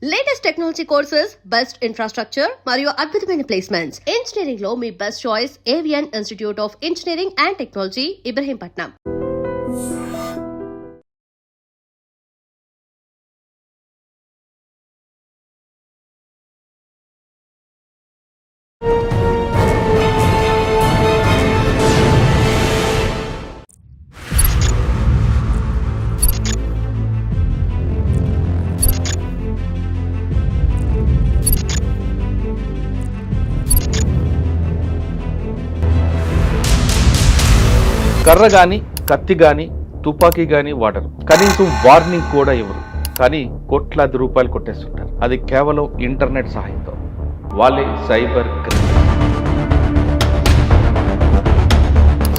Latest technology courses, best infrastructure మరియు అద్భుతమైన placements. Engineering లో మీ best choice Avian institute of engineering and technology, Ibrahimpatnam. కర్ర కానీ కత్తి కానీ తుపాకీ కానీ వాడరు, కనీసం వార్నింగ్ కూడా ఇవ్వరు. కానీ కోట్లాది రూపాయలు కొట్టేస్తుంటారు. అది కేవలం ఇంటర్నెట్ సహాయంతో. వాళ్ళే సైబర్ క్రిమినల్స్.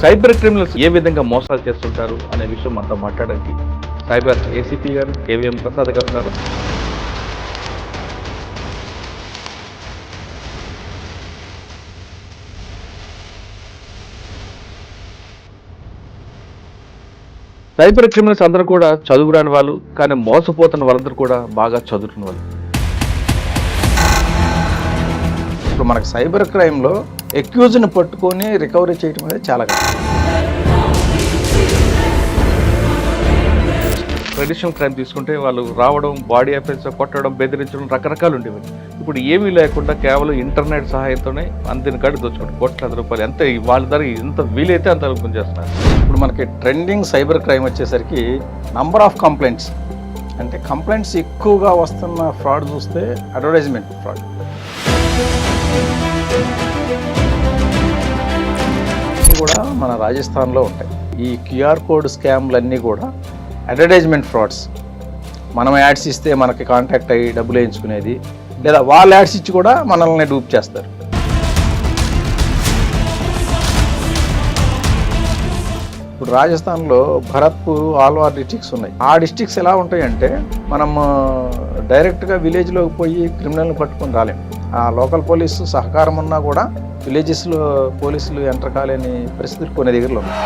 సైబర్ క్రిమినల్స్ ఏ విధంగా మోసాలు చేస్తుంటారు అనే విషయం మనతో మాట్లాడడానికి సైబర్ ఏసీపీ గారు కేవీఎం ప్రసాద్ గారు ఉన్నారు. సైబర్ క్రిమినల్స్ అందరూ కూడా చదువురాని వాళ్ళు, కానీ మోసపోతున్న వాళ్ళందరూ కూడా బాగా చదువుతున్న వాళ్ళు. ఇప్పుడు మనకు సైబర్ క్రైమ్లో ఎక్యూజ్ని పట్టుకొని రికవరీ చేయడం అనేది చాలా కష్టం. ట్రెడిషనల్ క్రైమ్ తీసుకుంటే వాళ్ళు రావడం, బాడీ అఫెన్స్, కొట్టడం, బెదిరించడం రకరకాలు ఉండేవి. ఇప్పుడు ఏమీ లేకుండా కేవలం ఇంటర్నెట్ సహాయంతోనే అందిన కాడి దోచుకోండి కోట్లాది రూపాయలు. ఎంత వాళ్ళ ధర ఎంత వీలైతే అంత రూపం చేస్తున్నారు. ఇప్పుడు మనకి ట్రెండింగ్ సైబర్ క్రైమ్ వచ్చేసరికి నంబర్ ఆఫ్ కంప్లైంట్స్, అంటే కంప్లైంట్స్ ఎక్కువగా వస్తున్న ఫ్రాడ్ చూస్తే అడ్వర్టైజ్మెంట్ ఫ్రాడ్. ఇవి కూడా మన రాజస్థాన్లో ఉంటాయి. ఈ క్యూఆర్ కోడ్ స్కామ్లన్నీ కూడా అడ్వర్టైజ్మెంట్ ఫ్రాడ్స్. మనం యాడ్స్ ఇస్తే మనకి కాంటాక్ట్ అయ్యి డబ్బులు వేయించుకునేది, లేదా వాళ్ళు యాడ్స్ ఇచ్చి కూడా మనల్ని డూప్ చేస్తారు. ఇప్పుడు రాజస్థాన్లో భరత్పూర్, ఆల్వార్ డిస్ట్రిక్ట్స్ ఉన్నాయి. ఆ డిస్ట్రిక్ట్స్ ఎలా ఉంటాయంటే మనం డైరెక్ట్గా విలేజ్లోకి పోయి క్రిమినల్ని పట్టుకొని రాలేము. ఆ లోకల్ పోలీసు సహకారం ఉన్నా కూడా విలేజెస్లో పోలీసులు ఎంటర్ కాలేని పరిస్థితులు కొన్ని దగ్గరలో ఉన్నాయి.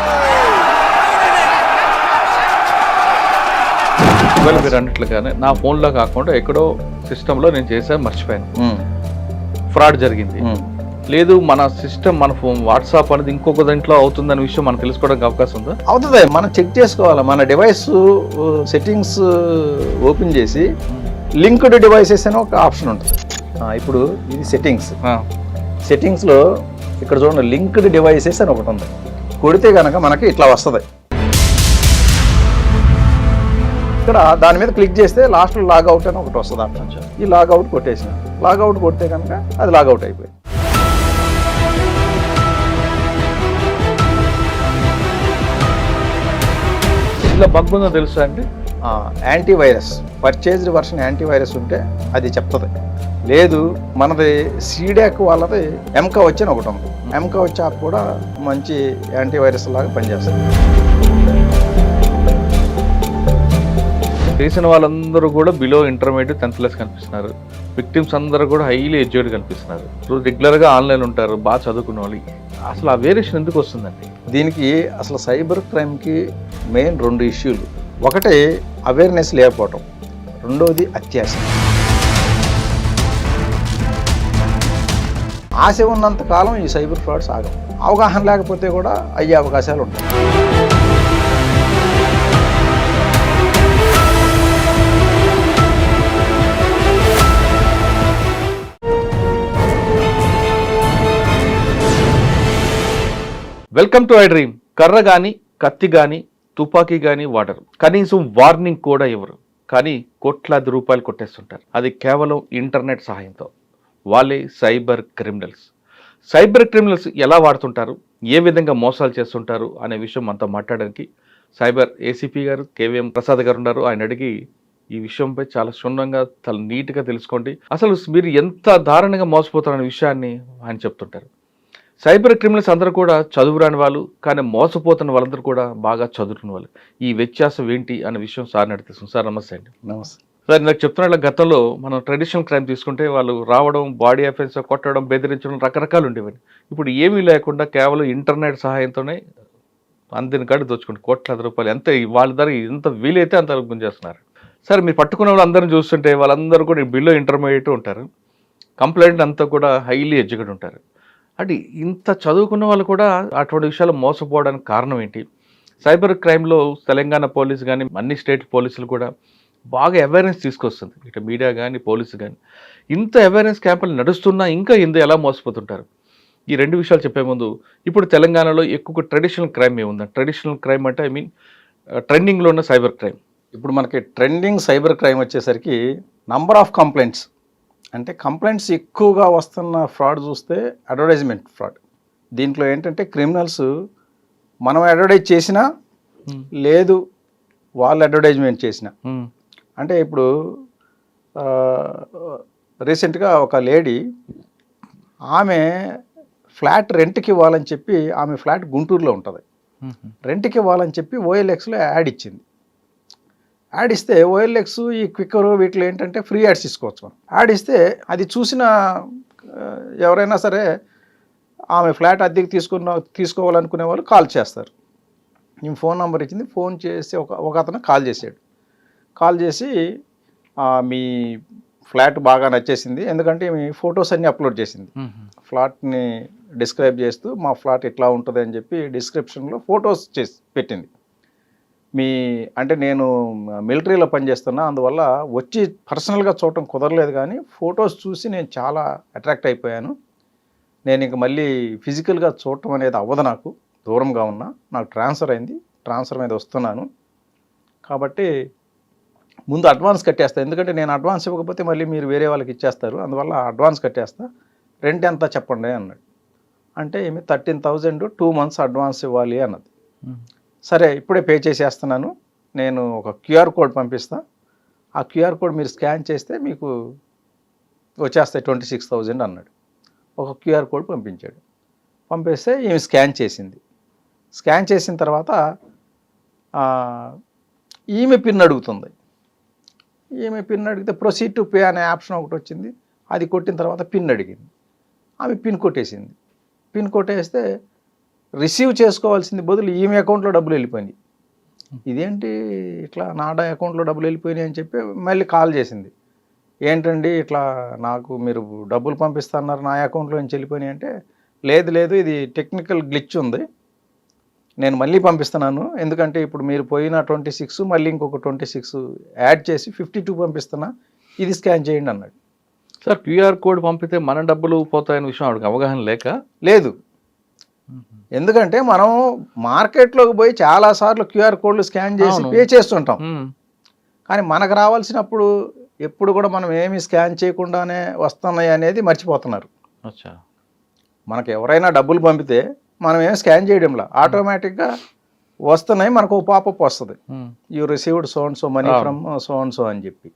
ఇవాళ మీరు అన్నట్లుగానే నా ఫోన్లో కాకుండా ఎక్కడో సిస్టంలో నేను చేశాను, మర్చిపోయాను, ఫ్రాడ్ జరిగింది. లేదు మన సిస్టమ్, మన ఫోన్ వాట్సాప్ అనేది ఇంకొక దాంట్లో అవుతుందనే విషయం మనం తెలుసుకోవడానికి అవకాశం ఉందా? అవుతుంది. మనం చెక్ చేసుకోవాలి. మన డివైస్ సెట్టింగ్స్ ఓపెన్ చేసి లింక్డ్ డివైసెస్ అని ఒక ఆప్షన్ ఉంటుంది. ఇప్పుడు ఇది సెట్టింగ్స్లో ఇక్కడ చూడండి, లింక్డ్ డివైసెస్ అని ఒకటి ఉంది. కొడితే కనుక మనకి ఇట్లా వస్తుంది. ఇక్కడ దాని మీద క్లిక్ చేస్తే లాస్ట్లో లాగౌట్ అని ఒకటి వస్తుంది ఆప్షన్. ఈ లాగౌట్ కొట్టేసిన, లాగౌట్ కొడితే కనుక అది లాగౌట్ అయిపోయింది. ఇలా బగ్ ఉందో తెలుసా అండి? యాంటీవైరస్, పర్చేజ్డ్ వర్షన్ యాంటీవైరస్ ఉంటే అది చెప్తుంది. లేదు మనది సీడాక్ వాళ్ళది ఎంకవచ్ అని ఒకటి ఉంది. ఎంకవచ్ యాప్ కూడా మంచి యాంటీవైరస్ లాగా పనిచేస్తుంది. చేసిన వాళ్ళందరూ కూడా బిలో ఇంటర్మీడియట్ 10th క్లాస్ కనిపిస్తున్నారు. విక్టిమ్స్ అందరూ కూడా హైలీ ఎడ్యుకేటెడ్ కనిపిస్తున్నారు. రెగ్యులర్గా ఆన్లైన్ ఉంటారు, బాగా చదువుకున్న వాళ్ళు. అసలు ఆ వేరియేషన్ ఎందుకు వస్తుందండి? దీనికి అసలు సైబర్ క్రైమ్కి మెయిన్ 2 ఇష్యూలు. ఒకటి అవేర్నెస్ లేకపోవటం, రెండోది అత్యాశ. ఆశ ఉన్నంత కాలం ఈ సైబర్ ఫ్రాడ్స్ ఆగవు. అవగాహన లేకపోతే కూడా అయ్యే అవకాశాలు ఉంటాయి. Welcome to I dream. కర్ర కానీ కత్తి కానీ తుపాకీ కానీ వాడరు, కనీసం వార్నింగ్ కూడా ఇవ్వరు. కానీ కోట్లాది రూపాయలు కొట్టేస్తుంటారు. అది కేవలం ఇంటర్నెట్ సహాయంతో. వాళ్ళే సైబర్ క్రిమినల్స్. సైబర్ క్రిమినల్స్ ఎలా వాడుతుంటారు, ఏ విధంగా మోసాలు చేస్తుంటారు అనే విషయం మనతో మాట్లాడడానికి సైబర్ ఏసీపీ గారు కేవీఎం ప్రసాద్ గారు ఉన్నారు. ఆయన అడిగి ఈ విషయంపై చాలా క్షుణ్ణంగా, చాలా నీట్గా తెలుసుకోండి. అసలు మీరు ఎంత దారుణంగా మోసపోతారనే విషయాన్ని ఆయన చెప్తుంటారు. సైబర్ క్రిమినల్స్ అందరూ కూడా చదువురాని వాళ్ళు, కానీ మోసపోతున్న వాళ్ళందరూ కూడా బాగా చదువుతున్న వాళ్ళు. ఈ వ్యత్యాసం ఏంటి అనే విషయం సార్ని అడుగుతుంది. సార్ నమస్తే అండి. నమస్తే సార్. నాకు చెప్తున్నట్లు గతంలో మనం ట్రెడిషనల్ క్రైమ్ తీసుకుంటే వాళ్ళు రావడం, బాడీ అఫెన్స్, కొట్టడం, బెదిరించడం రకరకాలు ఉండేవి. ఇప్పుడు ఏమీ లేకుండా కేవలం ఇంటర్నెట్ సహాయంతోనే అందిన కాడి దోచుకోండి కోట్లాది రూపాయలు. ఎంత వాళ్ళ ధర ఎంత వీలైతే అంత రూపం చేస్తున్నారు. సార్ మీరు పట్టుకున్న వాళ్ళందరిని చూస్తుంటే వాళ్ళందరూ కూడా బిలో ఇంటర్మీడియట్ ఉంటారు, కంప్లైంట్ అంతా కూడా హైలీ ఎడ్యుకేటెడ్ ఉంటారు. అంటే ఇంత చదువుకున్న వాళ్ళు కూడా అటువంటి విషయాలు మోసపోవడానికి కారణం ఏంటి? సైబర్ క్రైమ్లో తెలంగాణ పోలీసు కానీ అన్ని స్టేట్ పోలీసులు కూడా బాగా అవేర్నెస్ తీసుకొస్తుంది, ఇటు మీడియా కానీ పోలీసు కానీ. ఇంత అవేర్నెస్ క్యాంపులు నడుస్తున్నా ఇంకా ఎలా మోసపోతుంటారు? ఈ రెండు విషయాలు చెప్పే ముందు, ఇప్పుడు తెలంగాణలో ఎక్కువ ట్రెడిషనల్ క్రైమ్ ఏముంది? ట్రెడిషనల్ క్రైమ్ అంటే ఐ మీన్ ట్రెండింగ్లో ఉన్న సైబర్ క్రైమ్. ఇప్పుడు మనకి ట్రెండింగ్ సైబర్ క్రైమ్ వచ్చేసరికి నంబర్ ఆఫ్ కంప్లైంట్స్, అంటే కంప్లైంట్స్ ఎక్కువగా వస్తున్న ఫ్రాడ్ చూస్తే అడ్వర్టైజ్మెంట్ ఫ్రాడ్. దీంట్లో ఏంటంటే క్రిమినల్స్ మనం అడ్వర్టైజ్ చేసినా లేదు వాళ్ళు అడ్వర్టైజ్మెంట్ చేసిన. అంటే ఇప్పుడు రీసెంట్గా ఒక లేడీ ఆమె ఫ్లాట్ రెంట్కి ఇవ్వాలని చెప్పి, ఆమె ఫ్లాట్ గుంటూరులో ఉంటుంది, రెంట్కి ఇవ్వాలని చెప్పి ఓఎల్ఎక్స్లో యాడ్ ఇచ్చింది. యాడ్ ఇస్తే ఓఎల్ఎక్స్ ఈ క్విక్కర్ వీటిలో ఏంటంటే ఫ్రీ యాడ్స్ తీసుకోవచ్చు మనం. యాడ్ ఇస్తే అది చూసిన ఎవరైనా సరే ఆమె ఫ్లాట్ అద్దెకి తీసుకోవాలనుకునే వాళ్ళు కాల్ చేస్తారు. నేను ఫోన్ నెంబర్ ఇచ్చింది, ఫోన్ చేసి ఒక అతను కాల్ చేశాడు. కాల్ చేసి మీ ఫ్లాట్ బాగా నచ్చేసింది, ఎందుకంటే మీ ఫొటోస్ అన్నీ అప్లోడ్ చేసింది. ఫ్లాట్ని డిస్క్రైబ్ చేస్తూ మా ఫ్లాట్ ఇట్లా ఉంటుంది అని చెప్పి డిస్క్రిప్షన్లో ఫొటోస్ చేసి పెట్టింది. అంటే నేను మిలిటరీలో పనిచేస్తున్నా, అందువల్ల వచ్చి పర్సనల్గా చూడటం కుదరలేదు, కానీ ఫొటోస్ చూసి నేను చాలా అట్రాక్ట్ అయిపోయాను. నేను ఇంక మళ్ళీ ఫిజికల్గా చూడటం అనేది అవ్వదు, నాకు దూరంగా ఉన్నా, నాకు ట్రాన్స్ఫర్ అయింది, ట్రాన్స్ఫర్ మీద వస్తున్నాను, కాబట్టి ముందు అడ్వాన్స్ కట్టేస్తా, ఎందుకంటే నేను అడ్వాన్స్ ఇవ్వకపోతే మళ్ళీ మీరు వేరే వాళ్ళకి ఇచ్చేస్తారు, అందువల్ల అడ్వాన్స్ కట్టేస్తా, రెంట్ ఎంత చెప్పండి అన్నాడు. అంటే ఏమి 13,000 2 months అడ్వాన్స్ ఇవ్వాలి అన్నది. సరే ఇప్పుడే పే చేసేస్తున్నాను, నేను ఒక క్యూఆర్ కోడ్ పంపిస్తా, ఆ క్యూఆర్ కోడ్ మీరు స్కాన్ చేస్తే మీకు వచ్చేస్తాయి 26,000 అన్నాడు. ఒక క్యూఆర్ కోడ్ పంపించాడు. పంపిస్తే ఈమె స్కాన్ చేసింది. స్కాన్ చేసిన తర్వాత ఈమె పిన్ అడుగుతుంది. ఈమె పిన్ అడిగితే ప్రొసీడ్ టు పే అనే ఆప్షన్ ఒకటి వచ్చింది, అది కొట్టిన తర్వాత పిన్ అడిగింది. ఆమె పిన్ కొట్టేసింది. పిన్ కొట్టేస్తే రిసీవ్ చేసుకోవాల్సింది బదులు ఈమె అకౌంట్లో డబ్బులు వెళ్ళిపోయినాయి. ఇదేంటి ఇట్లా నా అకౌంట్లో డబ్బులు వెళ్ళిపోయినాయి అని చెప్పి మళ్ళీ కాల్ చేసింది. ఏంటండి ఇట్లా నాకు మీరు డబ్బులు పంపిస్తున్నారు, నా అకౌంట్లో నుంచి వెళ్ళిపోయినాయి అంటే, లేదు ఇది టెక్నికల్ గ్లిచ్ ఉంది, నేను మళ్ళీ పంపిస్తున్నాను, ఎందుకంటే ఇప్పుడు మీరు పోయిన 26 మళ్ళీ ఇంకొక 26 యాడ్ చేసి 52 పంపిస్తున్నా, ఇది స్కాన్ చేయండి అన్నాడు. సార్ క్యూఆర్ కోడ్ పంపితే మన డబ్బులు పోతాయనే విషయం ఆవిడకి అవగాహన లేదు. ఎందుకంటే మనం మార్కెట్లోకి పోయి చాలాసార్లు క్యూఆర్ కోడ్లు స్కాన్ చేసి పే చేస్తుంటాం, కానీ మనకు రావాల్సినప్పుడు ఎప్పుడు కూడా మనం ఏమి స్కాన్ చేయకుండానే వస్తున్నాయి అనేది మర్చిపోతున్నారు. మనకు ఎవరైనా డబ్బులు పంపితే మనం ఏం స్కాన్ చేయడంలా, ఆటోమేటిక్గా వస్తున్నాయి, మనకు ఒక పాపప్ వస్తుంది, you received so and so money from so and so అని చెప్పి.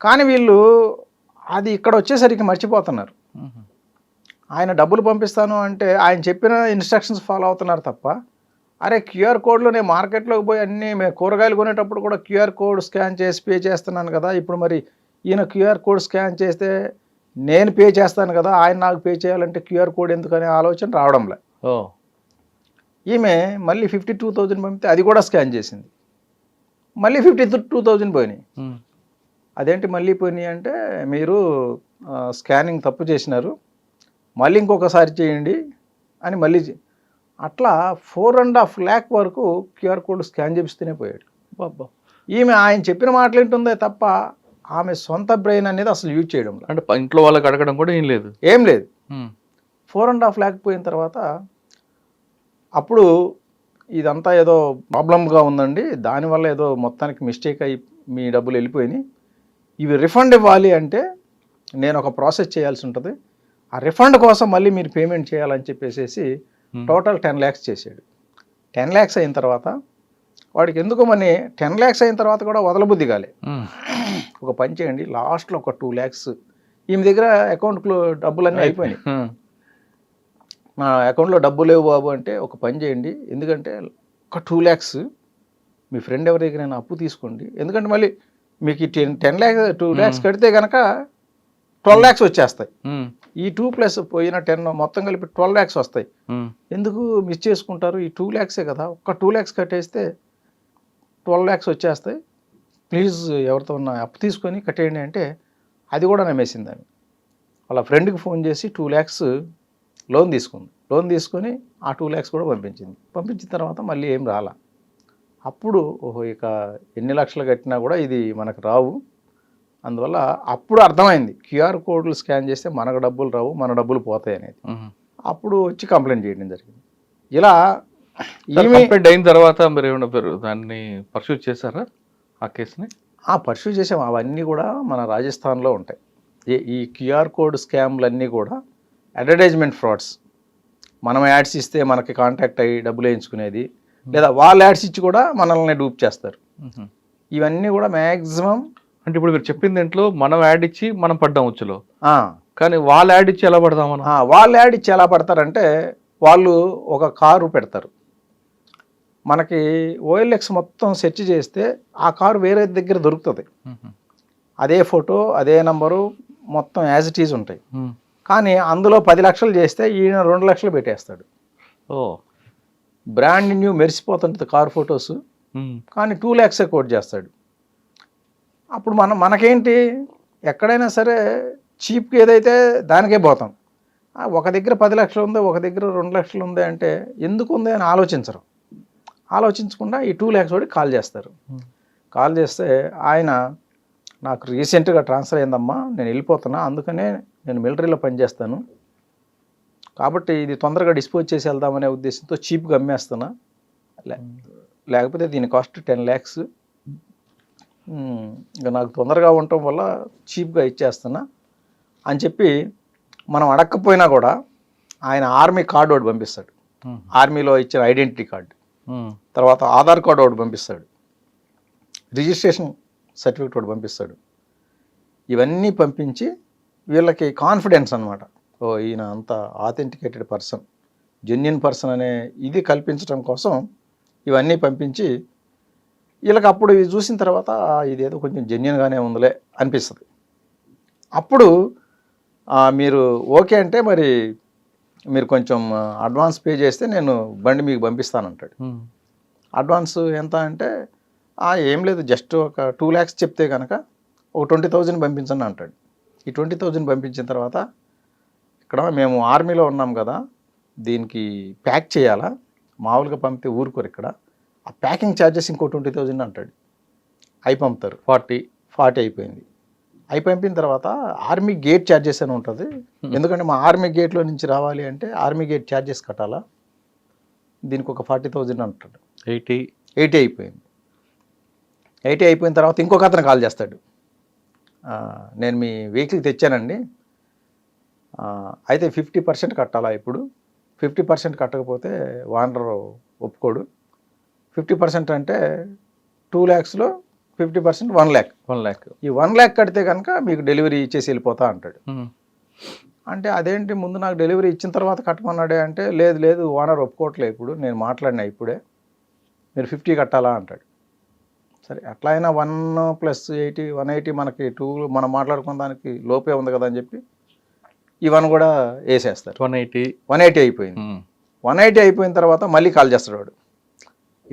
కానీ వీళ్ళు అది ఇక్కడ వచ్చేసరికి మర్చిపోతున్నారు. ఆయన డబ్బులు పంపిస్తాను అంటే ఆయన చెప్పిన ఇన్స్ట్రక్షన్స్ ఫాలో అవుతున్నారు తప్ప, అరే క్యూఆర్ కోడ్లో నేను మార్కెట్లోకి పోయి అన్నీ కూరగాయలు కొనేటప్పుడు కూడా క్యూఆర్ కోడ్ స్కాన్ చేసి పే చేస్తున్నాను కదా, ఇప్పుడు మరి ఈయన క్యూఆర్ కోడ్ స్కాన్ చేస్తే నేను పే చేస్తాను కదా, ఆయన నాకు పే చేయాలంటే క్యూఆర్ కోడ్ ఎందుకనే ఆలోచన రావడంలే. ఈమె మళ్ళీ 52,000 పంపితే అది కూడా స్కాన్ చేసింది, మళ్ళీ 52,000 పోయినాయి. అదేంటి మళ్ళీ పోయినాయి అంటే, మీరు స్కానింగ్ తప్పు చేసినారు, మళ్ళీ ఇంకొకసారి చేయండి అని మళ్ళీ అట్లా 4.5 lakh వరకు క్యూఆర్ కోడ్ స్కాన్ చేపిస్తూనే పోయాడు. ఈమె ఆయన చెప్పిన మాటలు ఏంటుందే తప్ప ఆమె సొంత బ్రెయిన్ అనేది అసలు యూజ్ చేయడం, అంటే ఇంట్లో వాళ్ళకి అడగడం కూడా ఏం లేదు. 4.5 lakh పోయిన తర్వాత అప్పుడు ఇదంతా ఏదో ప్రాబ్లంగా ఉందండి, దానివల్ల ఏదో మొత్తానికి మిస్టేక్ అయ్యి మీ డబ్బులు వెళ్ళిపోయినాయి, ఇవి రిఫండ్ ఇవ్వాలి అంటే నేను ఒక ప్రాసెస్ చేయాల్సి ఉంటుంది, ఆ రిఫండ్ కోసం మళ్ళీ మీరు పేమెంట్ చేయాలని చెప్పేసి టోటల్ 10 lakhs చేశాడు. 10 lakhs అయిన తర్వాత వాడికి ఎందుకో మరి 10 lakhs అయిన తర్వాత కూడా వదలబుద్ధి కాలే. ఒక పని చేయండి, లాస్ట్లో ఒక 2 lakhs ఈమె దగ్గర అకౌంట్లో డబ్బులన్నీ అయిపోయినాయి, నా అకౌంట్లో డబ్బు లేవు బాబు అంటే, ఒక పని చేయండి, ఎందుకంటే ఒక 2 lakhs మీ ఫ్రెండ్ ఎవరి దగ్గర అప్పు తీసుకోండి, ఎందుకంటే మళ్ళీ మీకు 10 lakhs 2 lakhs కడితే కనుక 12 lakhs వచ్చేస్తాయి, ఈ 2+ పోయిన 10 మొత్తం కలిపి 12 lakhs వస్తాయి, ఎందుకు మిస్ చేసుకుంటారు, ఈ 2 lakhs కదా, ఒక్క 2 lakhs కట్టేస్తే 12 lakhs వచ్చేస్తాయి, ప్లీజ్ ఎవరితో ఉన్న అప్పు తీసుకొని కట్టేయండి అంటే అది కూడా నమ్మేసింది ఆమె. వాళ్ళ ఫ్రెండ్కి ఫోన్ చేసి 2 lakhs లోన్ తీసుకుంది. లోన్ తీసుకొని ఆ 2 lakhs కూడా పంపించింది. పంపించిన తర్వాత మళ్ళీ ఏం రాలా. అప్పుడు ఓహో ఇక ఎన్ని లక్షలు కట్టినా కూడా ఇది మనకు రావు, అందువల్ల అప్పుడు అర్థమైంది QR కోడ్లు స్కాన్ చేస్తే మనకు డబ్బులు రావు, మన డబ్బులు పోతాయి అనేది. అప్పుడు వచ్చి కంప్లైంట్ చేయడం జరిగింది. ఇలా కంప్లైంట్ అయిన తర్వాత మీరు ఏమైనా దాన్ని పర్సూ చేశారా ఆ కేసుని? పర్సూ చేసాం. అవన్నీ కూడా మన రాజస్థాన్లో ఉంటాయి. ఈ QR కోడ్ స్కామ్లన్నీ కూడా అడ్వర్టైజ్మెంట్ ఫ్రాడ్స్. మనం యాడ్స్ ఇస్తే మనకి కాంటాక్ట్ అయ్యి డబ్బులు వేయించుకునేది, లేదా వాళ్ళు యాడ్స్ ఇచ్చి కూడా మనల్ని డూప్ చేస్తారు. ఇవన్నీ కూడా మ్యాక్సిమం. అంటే ఇప్పుడు మీరు చెప్పిన దాంట్లో మనం యాడ్ ఇచ్చి మనం పడ్డాం ఉచ్చులో, కానీ వాళ్ళు యాడ్ ఇచ్చి ఎలా పడదాం మనం? వాళ్ళు యాడ్ ఇచ్చి ఎలా పడతారంటే వాళ్ళు ఒక కారు పెడతారు, మనకి OLX మొత్తం సెర్చ్ చేస్తే ఆ కారు వేరే దగ్గర దొరుకుతుంది. అదే ఫోటో అదే నంబరు మొత్తం యాజ్ ఇట్ ఈజ్ ఉంటాయి. కానీ అందులో 10 లక్షలు చేస్తే ఈయన 2 లక్షలు పెట్టేస్తాడు. బ్రాండ్ న్యూ మెరిసిపోతుంటుంది కారు ఫొటోస్, కానీ 2 lakhs కోట్ చేస్తాడు. అప్పుడు మనకేంటి, ఎక్కడైనా సరే చీప్కి ఏదైతే దానికే పోతాం. ఒక దగ్గర 10 లక్షలు ఉంది, ఒక దగ్గర 2 లక్షలు ఉంది అంటే ఎందుకు ఉంది అని ఆలోచించరు. ఆలోచించకుండా ఈ 2 lakhs వాడికి కాల్ చేస్తారు. కాల్ చేస్తే ఆయన నాకు రీసెంట్గా ట్రాన్స్ఫర్ అయిందమ్మా, నేను వెళ్ళిపోతున్నా, అందుకనే నేను మిలిటరీలో పనిచేస్తాను, కాబట్టి ఇది తొందరగా డిస్పోజ్ చేసి వెళ్దామనే ఉద్దేశంతో చీప్గా అమ్మేస్తున్నా, లేకపోతే దీని కాస్ట్ 10 lakhs, ఇంకా నాకు తొందరగా ఉండటం వల్ల చీప్గా ఇచ్చేస్తున్నా అని చెప్పి మనం అడగకపోయినా కూడా ఆయన ఆర్మీ కార్డు ఒకటి పంపిస్తాడు. ఆర్మీలో ఇచ్చిన ఐడెంటిటీ కార్డు, తర్వాత ఆధార్ కార్డు ఒకటి పంపిస్తాడు, రిజిస్ట్రేషన్ సర్టిఫికేట్ ఒకటి పంపిస్తాడు. ఇవన్నీ పంపించి వీళ్ళకి కాన్ఫిడెన్స్ అనమాట, ఓ ఈయన అంత ఆథెంటికేటెడ్ పర్సన్, జెన్యున్ పర్సన్ అనే ఇది కల్పించడం కోసం ఇవన్నీ పంపించి వీళ్ళకి అప్పుడు ఇవి చూసిన తర్వాత ఇదేదో కొంచెం జెన్యున్గానే ఉందిలే అనిపిస్తుంది. అప్పుడు మీరు ఓకే అంటే మరి మీరు కొంచెం అడ్వాన్స్ పే చేస్తే నేను బండి మీకు పంపిస్తానంటాడు. అడ్వాన్స్ ఎంత అంటే ఏం లేదు, జస్ట్ ఒక 2 lakhs చెప్తే కనుక ఒక 20,000 పంపించండి అంటాడు. ఈ 20,000 పంపించిన తర్వాత ఇక్కడ మేము ఆర్మీలో ఉన్నాం కదా, దీనికి ప్యాక్ చేయాలా, మామూలుగా పంపితే ఊరుకోరు ఇక్కడ, ఆ ప్యాకింగ్ ఛార్జెస్ ఇంకో 20,000 అంటాడు. అవి పంపుతారు. 40 అయిపోయింది. అవి పంపిన తర్వాత ఆర్మీ గేట్ ఛార్జెస్ అని ఉంటుంది, ఎందుకంటే మా ఆర్మీ గేట్లో నుంచి రావాలి అంటే ఆర్మీ గేట్ ఛార్జెస్ కట్టాలా, దీనికి ఒక 40,000 అంటాడు. 80 అయిపోయింది. 80 అయిపోయిన తర్వాత ఇంకొక అతను కాల్ చేస్తాడు, నేను మీ వెహికల్ తెచ్చానండి, అయితే 50% కట్టాలా, ఇప్పుడు 50% కట్టకపోతే ఓనర్ ఒప్పుకోడు, 50% అంటే 2 lakhsలో 50% 1 lakh. ఈ 1 lakh కడితే కనుక మీకు డెలివరీ ఇచ్చేసి వెళ్ళిపోతా అంటాడు. అంటే అదేంటి, ముందు నాకు డెలివరీ ఇచ్చిన తర్వాత కట్టమన్నాడే అంటే లేదు ఓనర్ ఒప్పుకోవట్లే, ఇప్పుడు నేను మాట్లాడినా ఇప్పుడే, మీరు 50 కట్టాలా అంటాడు. సరే అట్లా అయినా 1 + 80 180 మనకి 2 మనం మాట్లాడుకున్న దానికి లోపే ఉంది కదా అని చెప్పి ఈ 1 కూడా వేసేస్తారు. 180 అయిపోయింది. 180 అయిపోయిన తర్వాత మళ్ళీ కాల్ చేస్తాడు వాడు,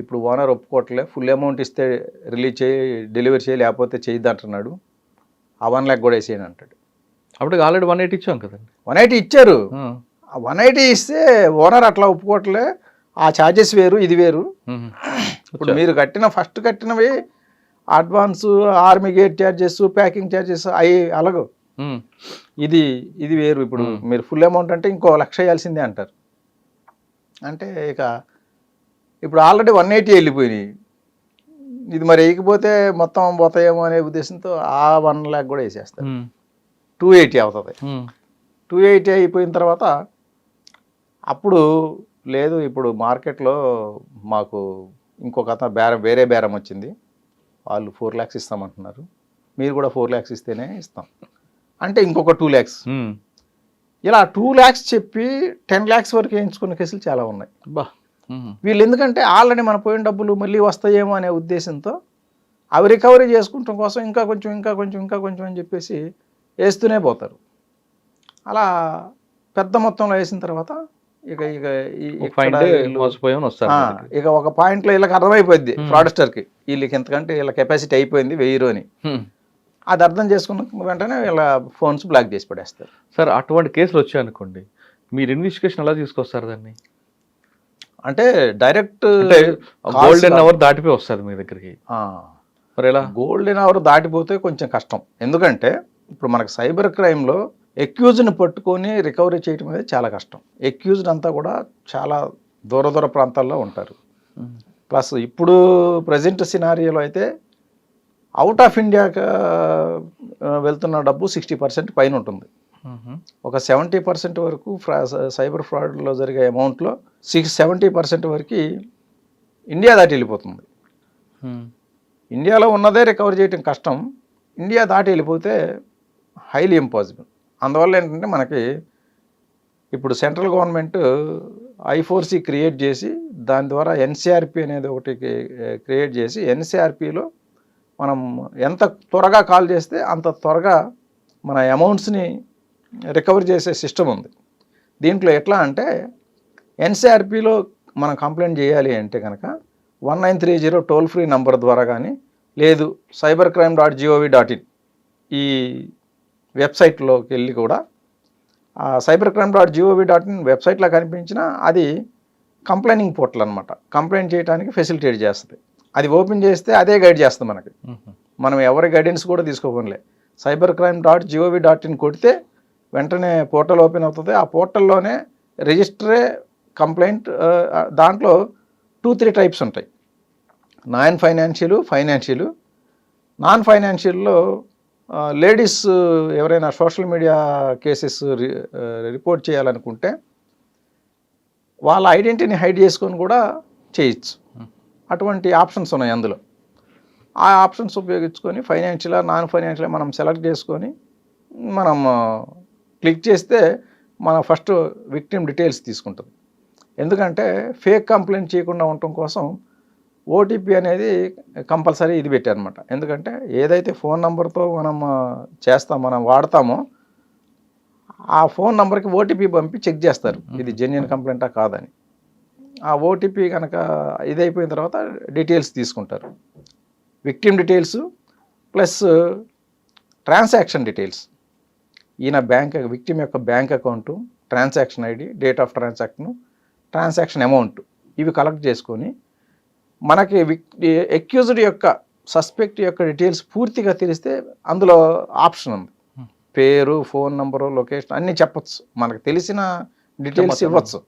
ఇప్పుడు ఓనర్ ఒప్పుకోవట్లే, ఫుల్ అమౌంట్ ఇస్తే రిలీజ్ చేయి, డెలివరీ చేయి, లేకపోతే చేయద్దు అంటున్నాడు, ఆ 1 lakh కూడా వేసేయని అంటాడు. అప్పుడు ఆల్రెడీ 180 ఇచ్చాం కదండి. 180 ఇచ్చారు. ఆ 180 ఇస్తే ఓనర్ అట్లా ఒప్పుకోవట్లే, ఆ ఛార్జెస్ వేరు ఇది వేరు. ఇప్పుడు మీరు ఫస్ట్ కట్టినవి advance, army gate charges, packing charges అవి అలాగో, ఇది వేరు. ఇప్పుడు మీరు ఫుల్ అమౌంట్ అంటే ఇంకో 1 lakh వేయాల్సిందే అంటారు. అంటే ఇక ఇప్పుడు ఆల్రెడీ 180 వెళ్ళిపోయినాయి, ఇది మరి వేయకపోతే మొత్తం పోతాయేమో అనే ఉద్దేశంతో ఆ 1 lakh కూడా వేసేస్తారు. 280 అవుతుంది. 280 అయిపోయిన తర్వాత అప్పుడు లేదు, ఇప్పుడు మార్కెట్లో మాకు ఇంకొక అతను వేరే బేరం వచ్చింది, వాళ్ళు 4 lakhs ఇస్తామంటున్నారు, మీరు కూడా 4 lakhs ఇస్తేనే ఇస్తాం అంటే ఇంకొక 2 lakhs. ఇలా 2 lakhs చెప్పి 10 lakhs వరకు వేయించుకున్న కేసులు చాలా ఉన్నాయి. వీళ్ళు ఎందుకంటే ఆల్రెడీ మన పోయిన డబ్బులు మళ్ళీ వస్తాయేమో అనే ఉద్దేశంతో అవి రికవరీ చేసుకుంటాం కోసం ఇంకా కొంచెం అని చెప్పేసి వేస్తూనే పోతారు. అలా పెద్ద మొత్తంలో వేసిన తర్వాత ఇక ఇక ఫైండ్ మోసపోయామని వస్తారు ఇక ఒక పాయింట్లో వీళ్ళకి అర్థమైపోద్ది ఫ్రాడ్స్టర్కి, వీళ్ళకి ఎంతకంటే వీళ్ళ కెపాసిటీ అయిపోయింది 1000 అని. అది అర్థం చేసుకున్న వెంటనే వీళ్ళ ఫోన్స్ బ్లాక్ చేసి పడేస్తారు. సార్ అటువంటి కేసులు వచ్చాయనుకోండి, మీరు ఇన్వెస్టిగేషన్ ఎలా తీసుకొస్తారు దాన్ని? అంటే డైరెక్ట్ గోల్డెన్ అవర్ దాటిపోయి వస్తుంది మీ దగ్గరికి, మరి ఎలా? గోల్డెన్ అవర్ దాటిపోతే కొంచెం కష్టం. ఎందుకంటే ఇప్పుడు మనకు సైబర్ క్రైమ్లో ఎక్యూజ్ని పట్టుకొని రికవరీ చేయడం అనేది చాలా కష్టం. ఎక్యూజ్డ్ అంతా కూడా చాలా దూర ప్రాంతాల్లో ఉంటారు. ప్లస్ ఇప్పుడు ప్రజెంట్ సినారియోలో అయితే అవుట్ ఆఫ్ ఇండియాకి వెళ్తున్న డబ్బు 60% పైన ఉంటుంది. ఒక 70% వరకు సైబర్ ఫ్రాడ్లో జరిగే అమౌంట్లో 70% వరకు ఇండియా దాటి వెళ్ళిపోతుంది. ఇండియాలో ఉన్నదే రికవర్ చేయడం కష్టం, ఇండియా దాటి వెళ్ళిపోతే హైలీ ఇంపాసిబుల్. అందువల్ల ఏంటంటే మనకి ఇప్పుడు సెంట్రల్ గవర్నమెంట్ I4C క్రియేట్ చేసి దాని ద్వారా NCRP అనేది ఒకటి క్రియేట్ చేసి NCRPలో మనం ఎంత త్వరగా కాల్ చేస్తే అంత త్వరగా మన అమౌంట్స్ని రికవర్ చేసే సిస్టమ్ ఉంది. దీంట్లో ఎట్లా అంటే NCRPలో మనం కంప్లైంట్ చేయాలి అంటే కనుక 1930 టోల్ ఫ్రీ నంబర్ ద్వారా కానీ, లేదు cybercrime.gov.in ఈ వెబ్సైట్లోకి వెళ్ళి కూడా cybercrime.gov.in వెబ్సైట్లో కనిపించినా అది కంప్లైనింగ్ పోర్టల్ అనమాట. కంప్లైంట్ చేయడానికి ఫెసిలిటేట్ చేస్తుంది. అది ఓపెన్ చేస్తే అదే గైడ్ చేస్తుంది మనకి. మనం ఎవరి గైడెన్స్ కూడా తీసుకోకుండా cybercrime.gov.in కొడితే వెంటనే పోర్టల్ ఓపెన్ అవుతుంది. ఆ పోర్టల్లోనే రిజిస్టరే కంప్లైంట్. దాంట్లో 2-3 టైప్స్ ఉంటాయి, నాన్ ఫైనాన్షియల్. నాన్ ఫైనాన్షియల్లో లేడీస్ ఎవరైనా సోషల్ మీడియా కేసెస్ రిపోర్ట్ చేయాలనుకుంటే వాళ్ళ ఐడెంటిటీని హైడ్ చేసుకొని కూడా చేయొచ్చు. అటువంటి ఆప్షన్స్ ఉన్నాయి అందులో. ఆ ఆప్షన్స్ ఉపయోగించుకొని ఫైనాన్షియల్, నాన్ ఫైనాన్షియల్ మనం సెలెక్ట్ చేసుకొని మనం క్లిక్ చేస్తే మన ఫస్ట్ విక్టిమ్ డీటెయిల్స్ తీసుకుంటుంది. ఎందుకంటే ఫేక్ కంప్లైంట్ చేయకుండా ఉండటం కోసం ఓటీపీ అనేది కంపల్సరీ ఇది పెట్టారనమాట. ఎందుకంటే ఏదైతే ఫోన్ నెంబర్తో మనం వాడతామో ఆ ఫోన్ నెంబర్కి ఓటీపీ పంపి చెక్ చేస్తారు ఇది జెన్యూన్ కంప్లైంటా కాదని. ఆ ఓటీపీ కనుక ఇదైపోయిన తర్వాత డీటెయిల్స్ తీసుకుంటారు, victim details plus transaction details. ఈయన విక్టిమ్ యొక్క bank account, transaction ID, date of transaction amount ఇవి కలెక్ట్ చేసుకొని మనకి అక్యూజ్డ్ యొక్క సస్పెక్ట్ యొక్క డీటెయిల్స్ పూర్తిగా తెలిస్తే అందులో ఆప్షన్ ఉంది, పేరు, ఫోన్ నెంబరు, లొకేషన్ అన్నీ చెప్పచ్చు, మనకు తెలిసిన డీటెయిల్స్ ఇవ్వచ్చు.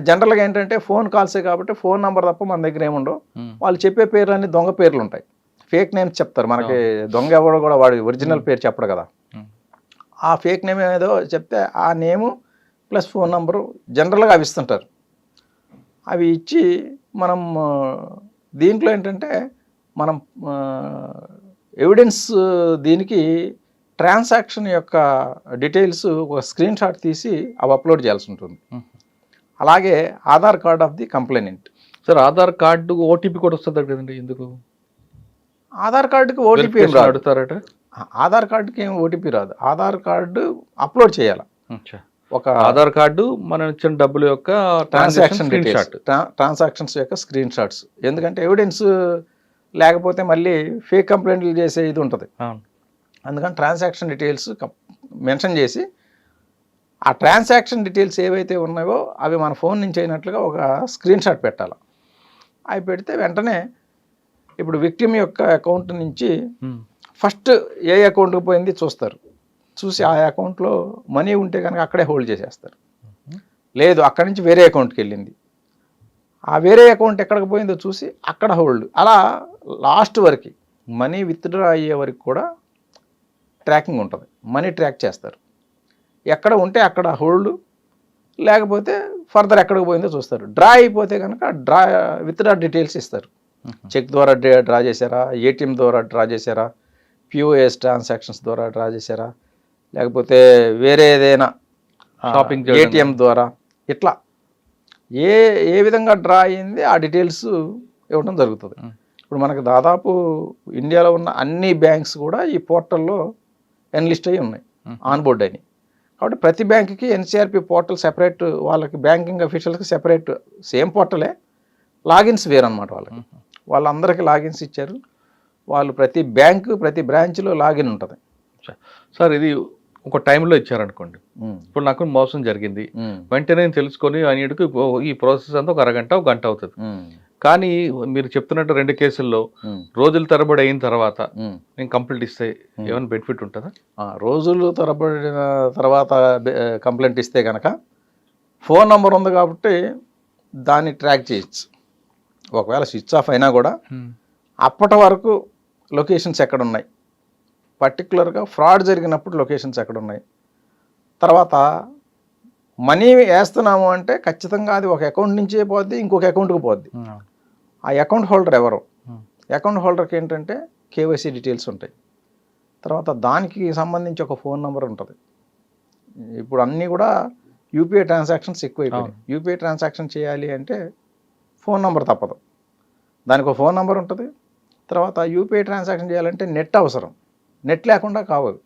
జనరల్గా ఏంటంటే ఫోన్ కాల్సే కాబట్టి ఫోన్ నెంబర్ తప్ప మన దగ్గర ఏముండవు. వాళ్ళు చెప్పే పేర్లు అన్నీ దొంగ పేర్లు ఉంటాయి, ఫేక్ నేమ్స్ చెప్తారు. మనకి దొంగ ఎవడో కూడా వాడి ఒరిజినల్ పేరు చెప్పడు కదా, ఆ ఫేక్ నేమ్ ఏదో చెప్తే ఆ నేము ప్లస్ ఫోన్ నెంబరు జనరల్గా అవి ఇస్తుంటారు. అవి ఇచ్చి మనం దీంట్లో ఏంటంటే మనం ఎవిడెన్స్ దీనికి ట్రాన్సాక్షన్ యొక్క డీటెయిల్స్ ఒక స్క్రీన్ షాట్ తీసి అవి అప్లోడ్ చేయాల్సి ఉంటుంది. అలాగే Aadhaar card of the complainant. Sir Aadhaar card OTP కూడా వస్తుంది కదండి, ఎందుకు? ఆధార్ కార్డుకి ఓటీపీ అడుగుతారట. ఆధార్ కార్డుకి ఏం ఓటీపీ రాదు, ఆధార్ కార్డు అప్లోడ్ చేయాలి. ఒక ఆధార్ కార్డు మనం ఇచ్చిన డబ్బుల యొక్క ట్రాన్సాక్షన్స్ యొక్క స్క్రీన్ షాట్స్. ఎందుకంటే ఎవిడెన్స్ లేకపోతే మళ్ళీ ఫేక్ కంప్లైంట్లు చేసే ఇది ఉంటుంది. అందుకని ట్రాన్సాక్షన్ డీటెయిల్స్ మెన్షన్ చేసి ఆ ట్రాన్సాక్షన్ డీటెయిల్స్ ఏవైతే ఉన్నాయో అవి మన ఫోన్ నుంచి అయినట్లుగా ఒక స్క్రీన్ షాట్ పెట్టాలి. అవి పెడితే వెంటనే ఇప్పుడు విక్టిమ్ యొక్క అకౌంట్ నుంచి ఫస్ట్ ఏ అకౌంట్కి పోయింది చూస్తారు, చూసి ఆ అకౌంట్లో మనీ ఉంటే కనుక అక్కడే హోల్డ్ చేసేస్తారు. లేదు అక్కడి నుంచి వేరే అకౌంట్కి వెళ్ళింది, ఆ వేరే అకౌంట్ ఎక్కడికి పోయిందో చూసి అక్కడ హోల్డ్. అలా లాస్ట్ వరకు మనీ విత్డ్రా అయ్యే వరకు కూడా ట్రాకింగ్ ఉంటుంది, మనీ ట్రాక్ చేస్తారు. ఎక్కడ ఉంటే అక్కడ హోల్డ్, లేకపోతే ఫర్దర్ ఎక్కడికి పోయిందో చూస్తారు. డ్రా అయిపోతే కనుక విత్డ్రా డీటెయిల్స్ ఇస్తారు. చెక్ ద్వారా డ్రా చేశారా, ఏటీఎం ద్వారా డ్రా చేశారా, POS ట్రాన్సాక్షన్స్ ద్వారా డ్రా చేశారా, లేకపోతే వేరే ఏదైనా షాపింగ్ ATM ద్వారా, ఇట్లా ఏ విధంగా డ్రా అయ్యింది ఆ డీటెయిల్స్ ఇవ్వడం జరుగుతుంది. ఇప్పుడు మనకు దాదాపు ఇండియాలో ఉన్న అన్ని బ్యాంక్స్ కూడా ఈ పోర్టల్లో ఎన్లిస్ట్ అయ్యి ఉన్నాయి, ఆన్బోర్డ్ అయినాయి. కాబట్టి ప్రతి బ్యాంకుకి ఎన్సీఆర్పి పోర్టల్ సెపరేట్, వాళ్ళకి బ్యాంకింగ్ అఫీషియల్స్కి సెపరేట్, సేమ్ పోర్టలే, లాగిన్స్ వేరనమాట వాళ్ళకి. వాళ్ళందరికీ లాగిన్స్ ఇచ్చారు. వాళ్ళు ప్రతి బ్యాంకు ప్రతి బ్రాంచ్లో లాగిన్ ఉంటుంది. సార్ ఇది ఒక టైంలో ఇచ్చారనుకోండి, ఇప్పుడు నాకు మోసం జరిగింది, వెంటనే నేను తెలుసుకొని అనేటికి ఈ ప్రాసెస్ అంతా ఒక అరగంట ఒక గంట అవుతుంది. కానీ మీరు చెప్తున్నట్టు 2 కేసుల్లో రోజుల తరబడి అయిన తర్వాత నేను కంప్లైంట్ ఇస్తే ఏమైనా బెనిఫిట్ ఉంటుందా? రోజులు తరబడిన తర్వాత కంప్లైంట్ ఇస్తే కనుక ఫోన్ నెంబర్ ఉంది కాబట్టి దాన్ని ట్రాక్ చేయొచ్చు. ఒకవేళ స్విచ్ ఆఫ్ అయినా కూడా అప్పటి వరకు లొకేషన్స్ ఎక్కడున్నాయి, పర్టికులర్గా ఫ్రాడ్ జరిగినప్పుడు లొకేషన్స్ ఎక్కడున్నాయి, తర్వాత మనీ వేస్తున్నాము అంటే ఖచ్చితంగా అది ఒక అకౌంట్ నుంచే పోద్ది, ఇంకొక అకౌంట్కి పోద్ది. ఆ అకౌంట్ హోల్డర్ ఎవరు, అకౌంట్ హోల్డర్కి ఏంటంటే కేవైసీ డీటెయిల్స్ ఉంటాయి, తర్వాత దానికి సంబంధించి ఒక ఫోన్ నెంబర్ ఉంటుంది. ఇప్పుడు అన్నీ కూడా యూపీఐ ట్రాన్సాక్షన్స్ ఎక్కువైపోయాయి. యూపీఐ ట్రాన్సాక్షన్ చేయాలి అంటే ఫోన్ నెంబర్ తప్పదు, దానికి ఒక ఫోన్ నెంబర్ ఉంటుంది. తర్వాత యూపీఐ ట్రాన్సాక్షన్ చేయాలంటే నెట్ అవసరం, నెట్ లేకుండా కావదు.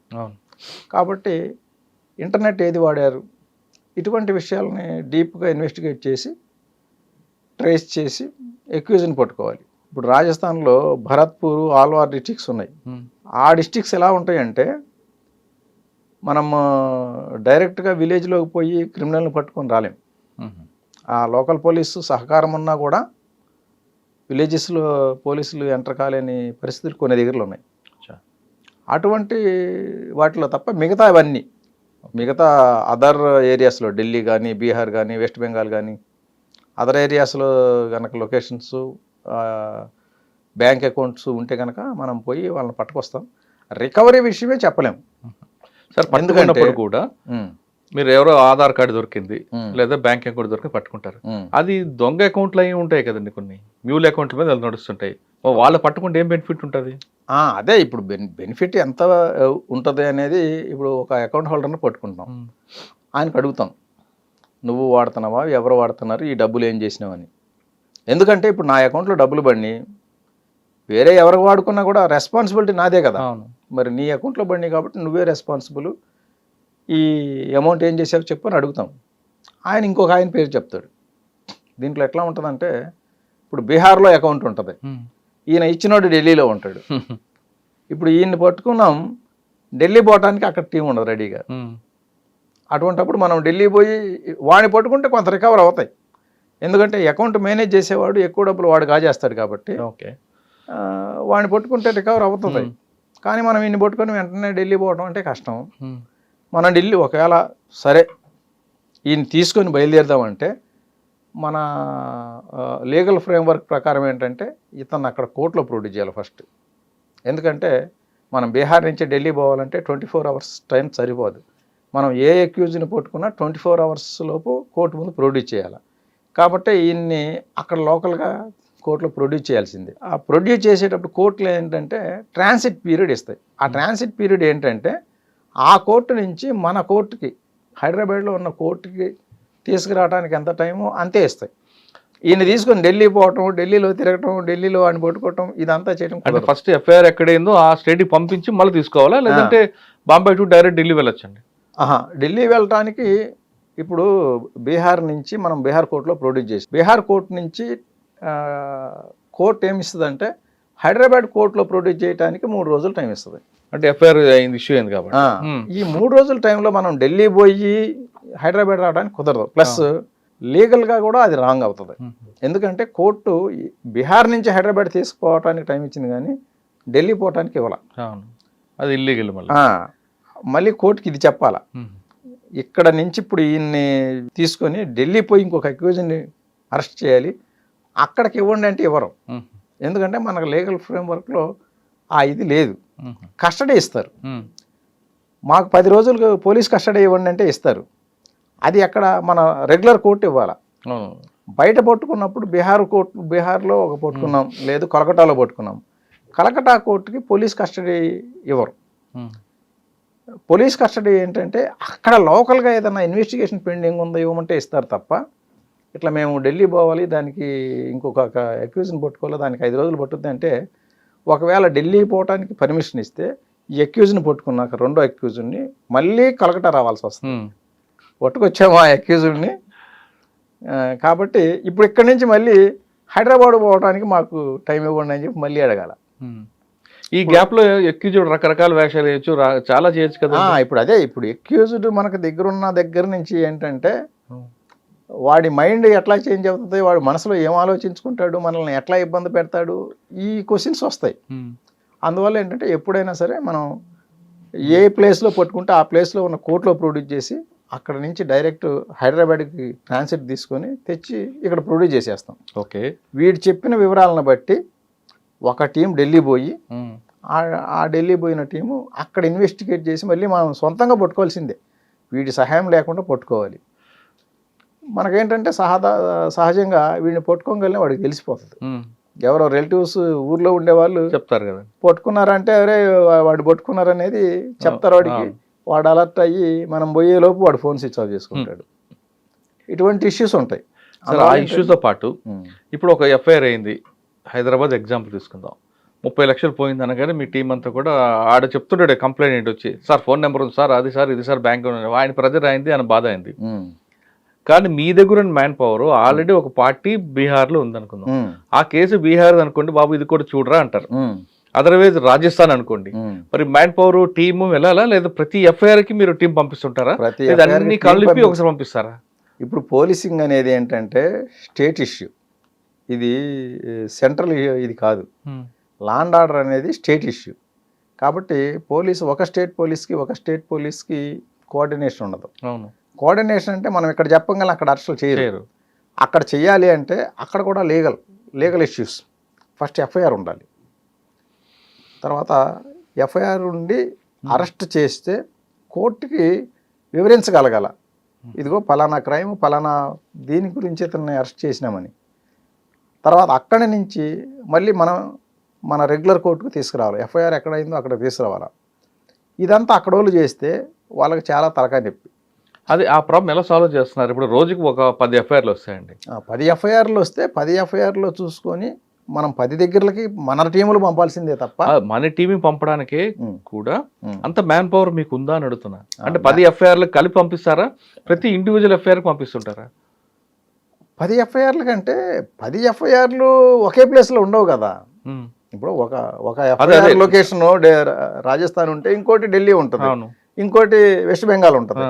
కాబట్టి ఇంటర్నెట్ ఏది వాడారు, ఇటువంటి విషయాలని డీప్గా ఇన్వెస్టిగేట్ చేసి ట్రేస్ చేసి ఎక్యూజ్ని పట్టుకోవాలి. ఇప్పుడు రాజస్థాన్లో భరత్పూర్, ఆల్వార్ డిస్ట్రిక్ట్స్ ఉన్నాయి. ఆ డిస్ట్రిక్ట్స్ ఎలా ఉంటాయంటే మనం డైరెక్ట్గా విలేజ్లోకి పోయి క్రిమినల్ని పట్టుకొని రాలేం. ఆ లోకల్ పోలీసు సహకారం ఉన్నా కూడా విలేజెస్లో పోలీసులు ఎంటర్ కాలేని పరిస్థితులు కొన్ని దగ్గరలో ఉన్నాయి. అటువంటి వాటిలో తప్ప మిగతా అవన్నీ, మిగతా అదర్ ఏరియాస్లో ఢిల్లీ కానీ, బీహార్ కానీ, వెస్ట్ బెంగాల్ కానీ, అదర్ ఏరియాస్లో కనుక లొకేషన్స్, బ్యాంక్ అకౌంట్స్ ఉంటే కనుక మనం పోయి వాళ్ళని పట్టుకొస్తాం. రికవరీ విషయమే చెప్పలేము సార్. ఎందుకంటే కూడా మీరు ఎవరో ఆధార్ కార్డు దొరికింది లేదా బ్యాంక్ అకౌంట్ దొరికి పట్టుకుంటారు, అది దొంగ అకౌంట్లు అవి ఉంటాయి కదండి, కొన్ని మ్యూల్ అకౌంట్ల మీద నడుస్తుంటాయి, వాళ్ళు పట్టుకుంటే ఏం బెనిఫిట్ ఉంటుంది? అదే ఇప్పుడు బెనిఫిట్ ఎంత ఉంటుంది అనేది, ఇప్పుడు ఒక అకౌంట్ హోల్డర్ని పట్టుకుంటాం, ఆయనకు అడుగుతాం నువ్వు వాడుతున్నావా, ఎవరు వాడుతున్నారు, ఈ డబ్బులు ఏం చేసినావని. ఎందుకంటే ఇప్పుడు నా అకౌంట్లో డబ్బులు పడిని వేరే ఎవరికి వాడుకున్నా కూడా రెస్పాన్సిబిలిటీ నాదే కదా. మరి నీ అకౌంట్లో పడినాయి కాబట్టి నువ్వే రెస్పాన్సిబుల్, ఈ అమౌంట్ ఏం చేసావు చెప్పు అని అడుగుతాం. ఆయన ఇంకొక ఆయన పేరు చెప్తాడు. దీంట్లో ఎట్లా ఉంటుందంటే ఇప్పుడు బీహార్లో అకౌంట్ ఉంటుంది, ఈయన ఇచ్చినోడు ఢిల్లీలో ఉంటాడు. ఇప్పుడు ఈయన్ని పట్టుకున్నాం, ఢిల్లీ పోవటానికి అక్కడ టీం ఉండదు రెడీగా. అటువంటిప్పుడు మనం ఢిల్లీ పోయి వాడిని పట్టుకుంటే కొంత రికవర్ అవుతాయి. ఎందుకంటే అకౌంట్ మేనేజ్ చేసేవాడు ఎక్కువ డబ్బులు వాడు కాజేస్తాడు కాబట్టి వాడిని పట్టుకుంటే రికవర్ అవుతుంది. కానీ మనం ఈయన్ని పట్టుకొని వెంటనే ఢిల్లీ పోవడం అంటే కష్టం. మనం ఢిల్లీ ఒకవేళ సరే ఈయన తీసుకొని బయలుదేరుదామంటే మన లీగల్ ఫ్రేమ్వర్క్ ప్రకారం ఏంటంటే ఇతను అక్కడ కోర్టులో ప్రొడ్యూస్ చేయాలి ఫస్ట్. ఎందుకంటే మనం బీహార్ నుంచి ఢిల్లీ పోవాలంటే 24 hours టైం సరిపోదు. మనం ఏ అక్యూజ్ని పట్టుకున్నా 24 hours లోపు కోర్టు ముందు ప్రొడ్యూస్ చేయాలి. కాబట్టి ఈయన్ని అక్కడ లోకల్గా కోర్టులో ప్రొడ్యూస్ చేయాల్సిందే. ఆ ప్రొడ్యూస్ చేసేటప్పుడు కోర్టులు ఏంటంటే ట్రాన్సిట్ పీరియడ్ ఇస్తాయి. ఆ ట్రాన్సిట్ పీరియడ్ ఏంటంటే ఆ కోర్టు నుంచి మన కోర్టుకి, హైదరాబాద్లో ఉన్న కోర్టుకి తీసుకురావడానికి ఎంత టైమో అంతే ఇస్తాయి. ఈయన తీసుకొని ఢిల్లీ పోవటం, ఢిల్లీలో తిరగటం, ఢిల్లీలో వాడిని పట్టుకోవటం, ఇదంతా చేయడం. ఫస్ట్ ఎఫ్ఐఆర్ ఎక్కడైందో ఆ స్టేట్కి పంపించి మళ్ళీ తీసుకోవాలా, లేదంటే బాంబే టు డైరెక్ట్ ఢిల్లీ వెళ్ళొచ్చండి? ఢిల్లీ వెళ్ళటానికి ఇప్పుడు బీహార్ నుంచి మనం బీహార్ కోర్టులో ప్రొడ్యూస్ చేసి, బీహార్ కోర్టు నుంచి కోర్టు ఏమి ఇస్తుంది అంటే హైదరాబాద్ కోర్టులో ప్రొడ్యూస్ చేయడానికి 3 రోజులు టైం ఇస్తుంది. అంటే ఎఫ్ఐఆర్ అయింది, ఇష్యూ అయింది కాబట్టి ఈ 3 రోజుల టైంలో మనం ఢిల్లీ పోయి హైదరాబాద్ రావడానికి కుదరదు. ప్లస్ లీగల్గా కూడా అది రాంగ్ అవుతుంది. ఎందుకంటే కోర్టు బీహార్ నుంచి హైదరాబాద్ తీసుకుపోవటానికి టైం ఇచ్చింది కానీ ఢిల్లీ పోవటానికి ఇవ్వాల. అది ఇల్లీగల్. మళ్ళీ కోర్టుకి ఇది చెప్పాలా. ఇక్కడ నుంచి ఇప్పుడు ఈయన్ని తీసుకొని ఢిల్లీ పోయి ఇంకొక అక్యూజ్ని అరెస్ట్ చేయాలి, అక్కడికి ఇవ్వండి అంటే ఇవ్వరు. ఎందుకంటే మనకు లీగల్ ఫ్రేమ్వర్క్లో ఇది లేదు. కస్టడీ ఇస్తారు. మాకు 10 రోజులు పోలీస్ కస్టడీ ఇవ్వండి అంటే ఇస్తారు. అది అక్కడ మన రెగ్యులర్ కోర్టు ఇవ్వాలి. బయట పట్టుకున్నప్పుడు బీహార్లో ఒక పట్టుకున్నాం, లేదు కలకటాలో పట్టుకున్నాం, కలకటా కోర్టుకి పోలీస్ కస్టడీ ఇవ్వరు. పోలీస్ కస్టడీ ఏంటంటే అక్కడ లోకల్గా ఏదైనా ఇన్వెస్టిగేషన్ పెండింగ్ ఉందో ఇవ్వమంటే ఇస్తారు తప్ప, ఇట్లా మేము ఢిల్లీ పోవాలి దానికి ఇంకొక అక్యూజ్ని పట్టుకోవాలి దానికి 5 రోజులు పట్టుద్ది అంటే, ఒకవేళ ఢిల్లీ పోవటానికి పర్మిషన్ ఇస్తే ఈ అక్యూజ్ని పట్టుకున్నాక రెండో అక్యూజ్ని మళ్ళీ కలకటా రావాల్సి వస్తుంది. ఉమ్. పట్టుకొచ్చాము ఆ అక్యూజ్ని. కాబట్టి ఇప్పుడు ఇక్కడి నుంచి మళ్ళీ హైదరాబాద్ పోవడానికి మాకు టైం ఇవ్వండి అని చెప్పి మళ్ళీ అడగాల. ఉమ్. ఈ గ్యాప్ లో ఎక్యూజ్డ్ రకరకాల వేషాలు వేయచ్చు, చాలా చేయొచ్చు కదా. ఇప్పుడు అదే ఇప్పుడు ఎక్యూజ్డ్ మనకు దగ్గరున్న దగ్గర నుంచి ఏంటంటే వాడి మైండ్ ఎట్లా చేంజ్ అవుతుంది, వాడి మనసులో ఏం ఆలోచించుకుంటాడు, మనల్ని ఎట్లా ఇబ్బంది పెడతాడు, ఈ క్వశ్చన్స్ వస్తాయి. అందువల్ల ఏంటంటే ఎప్పుడైనా సరే మనం ఏ ప్లేస్లో పట్టుకుంటే ఆ ప్లేస్లో ఉన్న కోర్టులో ప్రొడ్యూస్ చేసి అక్కడ నుంచి డైరెక్ట్ హైదరాబాద్కి ట్రాన్సిట్ తీసుకొని తెచ్చి ఇక్కడ ప్రొడ్యూస్ చేసేస్తాం. ఓకే. వీడు చెప్పిన వివరాలను బట్టి ఒక టీం ఢిల్లీ పోయి ఆ ఢిల్లీ పోయిన టీము అక్కడ ఇన్వెస్టిగేట్ చేసి మళ్ళీ మనం సొంతంగా పట్టుకోవాల్సిందే, వీడి సహాయం లేకుండా పట్టుకోవాలి. మనకేంటంటే సహజంగా వీడిని పట్టుకోగలిగిన వాడికి తెలిసిపోతుంది. ఎవరో రిలేటివ్స్ ఊర్లో ఉండేవాళ్ళు చెప్తారు కదా, పట్టుకున్నారంటే అరే వాడు పట్టుకున్నారనేది చెప్తారు వాడికి. వాడు అలర్ట్ అయ్యి మనం పోయేలోపు వాడు ఫోన్ స్విచ్ ఆఫ్ చేసుకుంటాడు. ఇటువంటి ఇష్యూస్ ఉంటాయి. ఆ ఇష్యూస్తో పాటు ఇప్పుడు ఒక ఎఫ్ఐఆర్ అయింది, హైదరాబాద్ ఎగ్జాంపుల్ తీసుకుందాం, 30 లక్షలు పోయింది అనగానే మీ టీం అంతా కూడా ఆడ చెప్తుంటాడు కంప్లైంట్ వచ్చి, సార్ ఫోన్ నెంబర్ ఉంది సార్, అది సార్ ఇది సార్ బ్యాంక్, ఆయన ప్రెజర్ అయింది, ఆయన బాధ అయింది. కానీ మీ దగ్గర మ్యాన్ పవర్ ఆల్రెడీ ఒక పార్టీ బీహార్లో ఉందనుకుందాం, ఆ కేసు బీహార్ అనుకోండి, బాబు ఇది కూడా చూడరా అంటారు. అదర్వైజ్ రాజస్థాన్ అనుకోండి, మరి మ్యాన్ పవర్ టీము వెళ్ళాలా లేదా ప్రతి ఎఫ్ఐఆర్ కి మీరు టీం పంపిస్తుంటారా, అన్ని కలిపి ఒకసారి పంపిస్తారా? ఇప్పుడు పోలీసింగ్ అనేది ఏంటంటే స్టేట్ ఇష్యూ, ఇది సెంట్రల్ ఇది కాదు. లా అండ్ ఆర్డర్ అనేది స్టేట్ ఇష్యూ. కాబట్టి ఒక స్టేట్ పోలీస్కి కోఆర్డినేషన్ ఉండదు. అవును. కోఆర్డినేషన్ అంటే మనం ఇక్కడ చెప్పగలం, అక్కడ అరెస్టులు చేయరు. అక్కడ చేయాలి అంటే అక్కడ కూడా లీగల్ ఇష్యూస్. ఫస్ట్ ఎఫ్ఐఆర్ ఉండాలి, తర్వాత ఎఫ్ఐఆర్ ఉండి అరెస్ట్ చేస్తే కోర్టుకి వివరించగలగాల, ఇదిగో పలానా క్రైమ్ పలానా దీని గురించి ఇతన్ని అరెస్ట్ చేసినామని. తర్వాత అక్కడి నుంచి మళ్ళీ మన రెగ్యులర్ కోర్టుకు తీసుకురావాలి, ఎఫ్ఐఆర్ ఎక్కడైందో అక్కడ తీసుకురావాలా. ఇదంతా అక్కడ వాళ్ళు చేస్తే వాళ్ళకి చాలా తలకాయ నొప్పి. అది ఆ ప్రాబ్లం ఎలా సాల్వ్ చేస్తున్నారు? ఇప్పుడు రోజుకి ఒక 10 ఎఫ్ఐఆర్లు వస్తాయండి. 10 ఎఫ్ఐఆర్లు వస్తే 10 ఎఫ్ఐఆర్లో చూసుకొని మనం 10 దగ్గరలకి మన టీములు పంపాల్సిందే తప్ప మన టీం పంపడానికి కూడా అంత మ్యాన్ పవర్ మీకు ఉందా అని అడుగుతున్నా. అంటే 10 ఎఫ్ఐఆర్లు కలిపి పంపిస్తారా, ప్రతి ఇండివిజువల్ ఎఫ్ఐఆర్ పంపిస్తుంటారా? 10 ఎఫ్ఐఆర్లు కంటే 10 ఎఫ్ఐఆర్లు ఒకే ప్లేస్లో ఉండవు కదా. ఇప్పుడు ఒక ఎఫ్ఐఆర్ లొకేషన్ రాజస్థాన్ ఉంటే ఇంకోటి ఢిల్లీ ఉంటుంది, ఇంకోటి వెస్ట్ బెంగాల్ ఉంటుంది.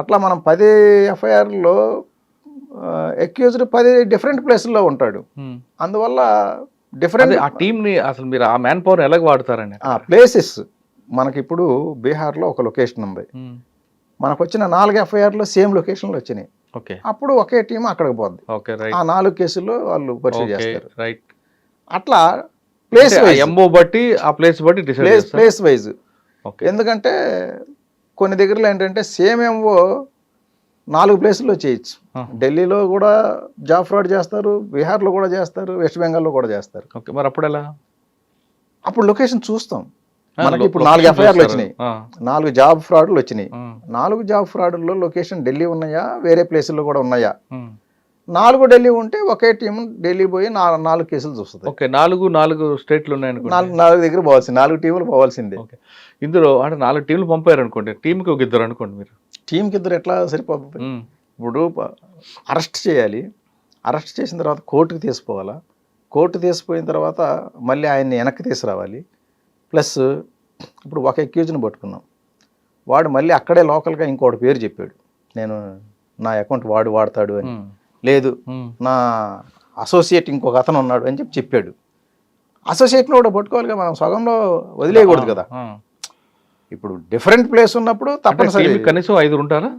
అట్లా మనం 10 ఎఫ్ఐఆర్లో అక్యూజ్డ్ 10 డిఫరెంట్ ప్లేస్లో ఉంటాడు. అందువల్ల డిఫరెంట్ ఆ టీంని అసలు మీరు ఆ మ్యాన్ పవర్ ఎలాగ వాడతారని ప్లేసెస్ మనకి ఇప్పుడు బీహార్లో ఒక లొకేషన్ ఉంది, మనకు వచ్చిన 4 ఎఫ్ఐఆర్లో సేమ్ లొకేషన్లు వచ్చినాయి. అప్పుడు ఒకే టీం అక్కడికి పోద్ది, ఆ 4 కేసుల్లో వాళ్ళు పరిశీలి చేస్తారు. అట్లా ప్లేస్ బట్టి ఆ ప్లేస్ బట్టి ప్లేస్ వైజ్. ఎందుకంటే కొన్ని దగ్గరలో ఏంటంటే సేమ్ ఎంఓ 4 ప్లేసుల్లో చేయొచ్చు. ఢిల్లీలో కూడా జాబ్ ఫ్రాడ్ చేస్తారు, బీహార్లో కూడా చేస్తారు, వెస్ట్ బెంగాల్లో కూడా చేస్తారు. మరి అప్పుడు ఎలా? అప్పుడు లొకేషన్ చూస్తాం. మనకి ఇప్పుడు 4 ఎఫ్ఐఆర్లు వచ్చినాయి, 4 జాబ్ ఫ్రాడ్లు వచ్చినాయి. 4 జాబ్ ఫ్రాడ్లో లొకేషన్ ఢిల్లీ ఉన్నాయా, వేరే ప్లేసుల్లో కూడా ఉన్నాయా? 4 ఢిల్లీ ఉంటే ఒకే టీం ఢిల్లీ పోయి 4 కేసులు చూస్తుంది. ఓకే, 4 స్టేట్లు ఉన్నాయనుకో, 4 దగ్గర పోవాల్సింది, 4 టీములు పోవాల్సిందే. ఇందులో అంటే 4 టీంలు పంపారు అనుకోండి, టీంకి ఒక 2 అనుకోండి, మీరు టీంకి 2 ఎట్లా సరిపోతుంది? ఇప్పుడు అరెస్ట్ చేయాలి, అరెస్ట్ చేసిన తర్వాత కోర్టుకు తీసుకోవాలా, కోర్టు తీసిపోయిన తర్వాత మళ్ళీ ఆయన్ని వెనక్కి తీసుకురావాలి. ప్లస్ ఇప్పుడు ఒక అక్యూజ్ని పట్టుకున్నాం, వాడు మళ్ళీ అక్కడే లోకల్గా ఇంకోటి పేరు చెప్పాడు, నేను నా అకౌంట్ వాడతాడు అని. లేదు, నా అసోసియేట్ ఇంకొక అతను ఉన్నాడు అని చెప్పాడు. అసోసియేట్ని కూడా పట్టుకోవాలిగా, మనం సగంలో వదిలేయకూడదు కదా. ఇప్పుడు డిఫరెంట్ ప్లేస్ ఉన్నప్పుడు తప్పనిసరి కనీసం 5 ఉంటారా,